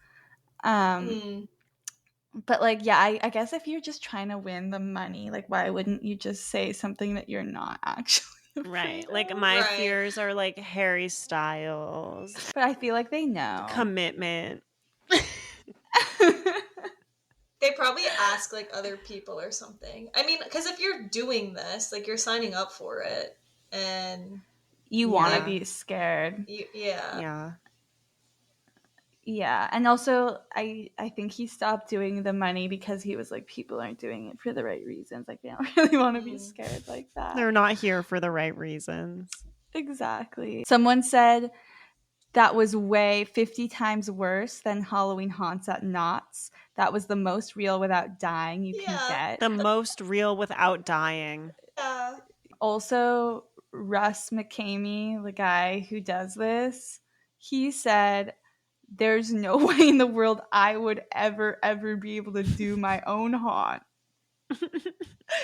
But like, yeah, I guess if you're just trying to win the money, like why wouldn't you just say something that you're not actually right? Like my fears are like Harry Styles. But I feel like they know. Commitment. They probably ask like other people or something. I mean, because if you're doing this, like you're signing up for it, and you want to be scared. Yeah. Yeah, and also I think he stopped doing the money because he was like, people aren't doing it for the right reasons. Like they don't really want to be scared like that. They're not here for the right reasons. Exactly. Someone said that was way 50 times worse than Halloween haunts at Knott's. That was the most real without dying you can get. The most real without dying. Yeah. Also, Russ McCamey, the guy who does this, he said, there's no way in the world I would ever be able to do my own haunt.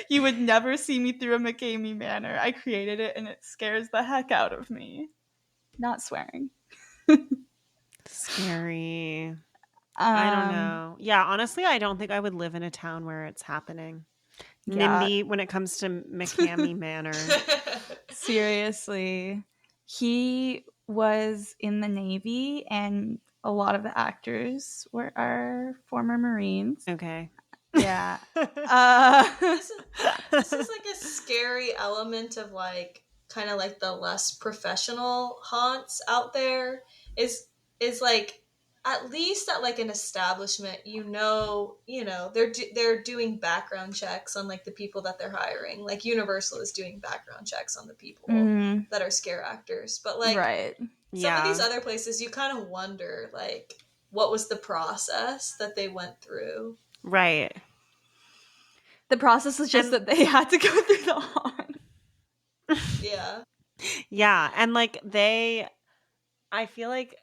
You would never see me through a McCamey manor. I created it and it scares the heck out of me. Not swearing. Scary. I don't know. Yeah, honestly, I don't think I would live in a town where it's happening. NIMBY when it comes to McCamey Manor. Seriously. He was in the Navy and a lot of the actors are former Marines. Okay. Yeah. This is like a scary element of like kind of like the less professional haunts out there is like at least at like an establishment, they're doing background checks on like the people that they're hiring. Like Universal is doing background checks on the people that are scare actors. But like some of these other places, you kind of wonder like what was the process that they went through. Right. The process is just that they had to go through the haunt. Yeah. Yeah, and like I feel like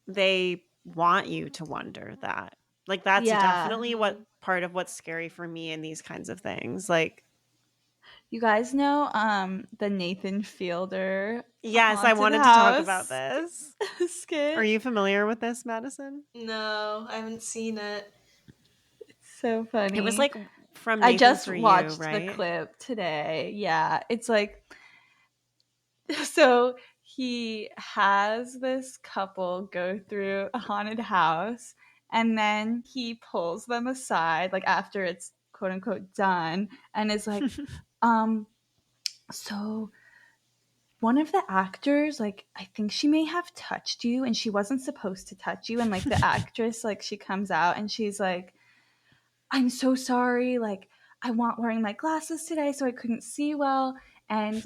they want you to wonder that. Like that's definitely what part of what's scary for me in these kinds of things. Like, you guys know the Nathan Fielder yes, I wanted to talk about this. skit. Are you familiar with this, Madison? No, I haven't seen it. It's so funny. It was like from Nathan I just For watched You, right? the clip today. Yeah, it's like, so he has this couple go through a haunted house, and then he pulls them aside, like after it's quote unquote done, and is like, so one of the actors, like, I think she may have touched you and she wasn't supposed to touch you. And like the actress, like, she comes out and she's like, I'm so sorry. Like, I want wearing my glasses today, so I couldn't see well. And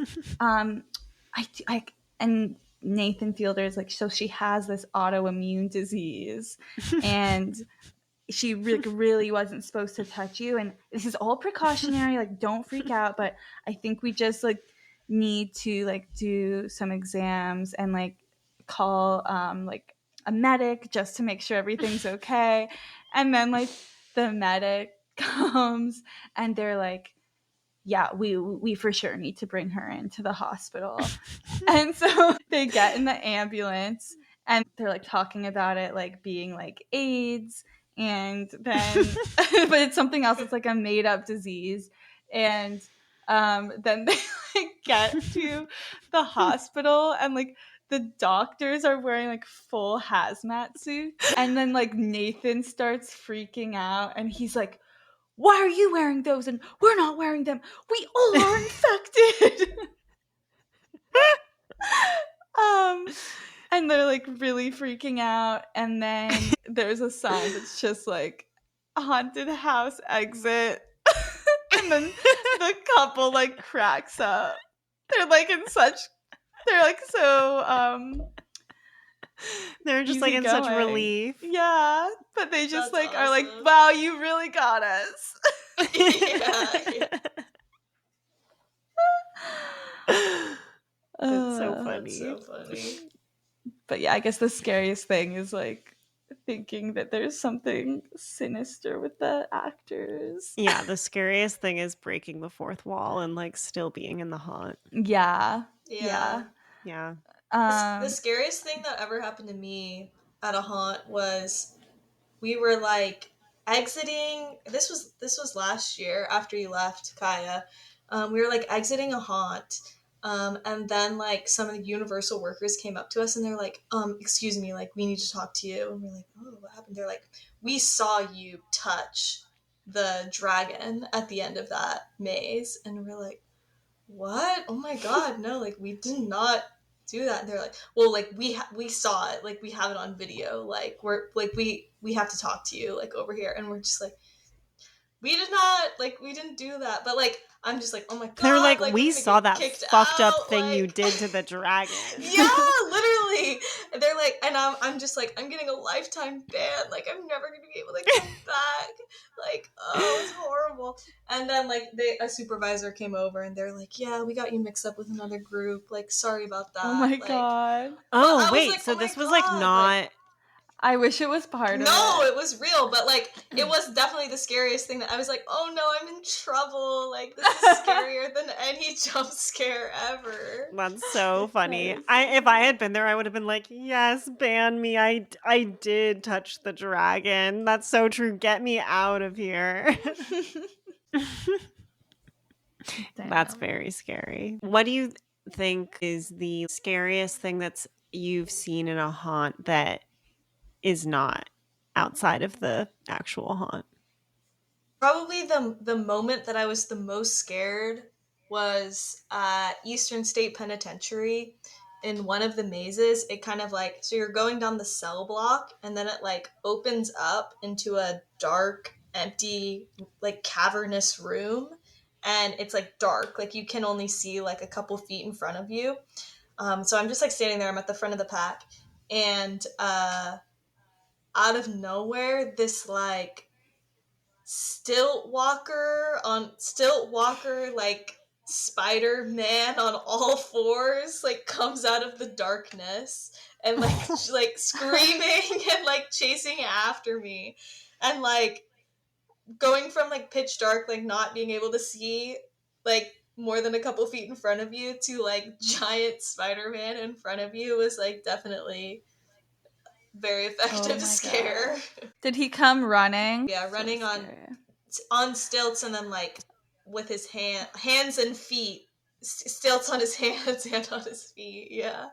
and Nathan Fielder is like, so she has this autoimmune disease, and she really wasn't supposed to touch you. And this is all precautionary. Like, don't freak out. But I think we just like need to like do some exams and like call like a medic just to make sure everything's okay. And then like the medic comes and they're like, yeah, we for sure need to bring her into the hospital. And so they get in the ambulance and they're like talking about it like being like AIDS, and then but it's something else. It's like a made up disease. And then they like get to the hospital and like the doctors are wearing like full hazmat suits, and then like Nathan starts freaking out and he's like, why are you wearing those and we're not wearing them? We all are infected. And they're like really freaking out, and then there's a sign that's just like haunted house exit. And then the couple like cracks up. They're like so they're just like in going. such relief. Yeah, but they just That's like are awesome. like, wow, you really got us. Yeah. It's so funny. That's so funny. But yeah, I guess the scariest thing is like thinking that there's something sinister with the actors. Yeah, the scariest thing is breaking the fourth wall and like still being in the haunt. Yeah. The scariest thing that ever happened to me at a haunt was we were like exiting. This was last year after you left, Kaya. We were like exiting a haunt. And then like some of the Universal workers came up to us and they're like, excuse me, like we need to talk to you. And we're like, oh, what happened? They're like, we saw you touch the dragon at the end of that maze. And we're like, what? Oh my God, no, like we did not do that. And they're like, well, like we saw it, like we have it on video, like we're like we have to talk to you like over here. And we're just like, we didn't do that. But like I'm just like, oh my God, they're like we saw that fucked up thing like, you did to the dragon. Yeah, literally. And they're like, and I'm just like, I'm getting a lifetime ban, like I'm never gonna be able to come back, like, oh, it's horrible. And then like a supervisor came over and they're like, yeah, we got you mixed up with another group, like sorry about that. Oh my like, God. Oh wait, like, so this was like not like, I wish it was part of it. No, it was real, but like it was definitely the scariest thing that I was like, oh no, I'm in trouble. Like this is scarier than any jump scare ever. That's so funny. If I had been there, I would have been like, yes, ban me. I did touch the dragon. That's so true. Get me out of here. That's very scary. What do you think is the scariest thing that's you've seen in a haunt that is not outside of the actual haunt? Probably the moment that I was the most scared was at Eastern State Penitentiary. in one of the mazes, it kind of like, so you're going down the cell block, and then it like opens up into a dark, empty, like cavernous room, and it's like dark, like you can only see like a couple feet in front of you. So I'm just like standing there, I'm at the front of the pack, and out of nowhere, this like stilt walker, like Spider-Man on all fours, like comes out of the darkness and like screaming and like chasing after me, and like going from like pitch dark, like not being able to see like more than a couple feet in front of you, to like giant Spider-Man in front of you was like definitely very effective scare. God. Did he come running? Yeah, running on stilts, and then like with his hands and feet, stilts on his hands and on his feet. Yeah.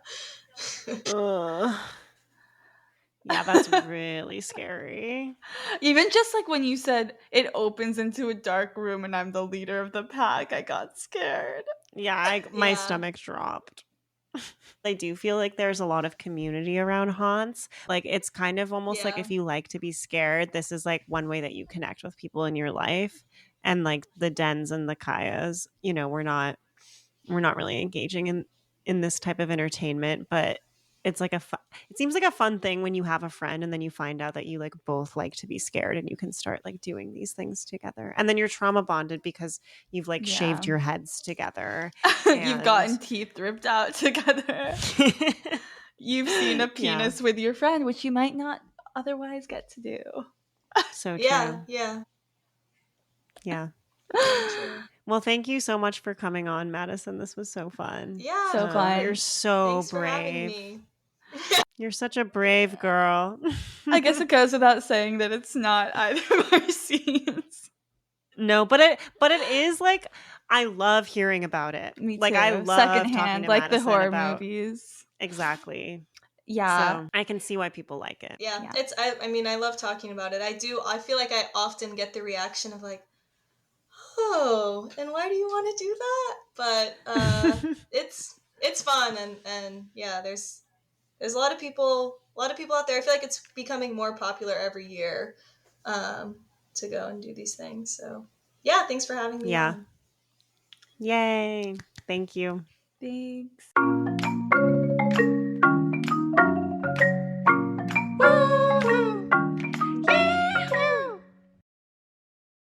Yeah, that's really scary. Even just like when you said it opens into a dark room and I'm the leader of the pack, I got scared. Yeah, my stomach dropped. I do feel like there's a lot of community around haunts. Like it's kind of almost like if you like to be scared, this is like one way that you connect with people in your life. And like the Dens and the Kayas, you know, we're not really engaging in this type of entertainment, but it's like it seems like a fun thing when you have a friend and then you find out that you like both like to be scared and you can start like doing these things together. And then you're trauma bonded because you've like shaved your heads together. You've gotten teeth ripped out together. You've seen a penis with your friend, which you might not otherwise get to do. So true. Yeah. Well, thank you so much for coming on, Madison. This was so fun. Yeah. So fun. You're so Thanks brave. For having me. You're such a brave girl. I guess it goes without saying that it's not either of our scenes. No, but it is like I love hearing about it. Me too. Like I love secondhand, like Madison the horror about movies. Exactly. Yeah. So I can see why people like it. Yeah. It's I mean, I love talking about it. I feel like I often get the reaction of like, oh, and why do you want to do that? But it's fun, and yeah, there's a lot of people out there. I feel like it's becoming more popular every year to go and do these things. So yeah, thanks for having me on. Yay. Thank you. Thanks.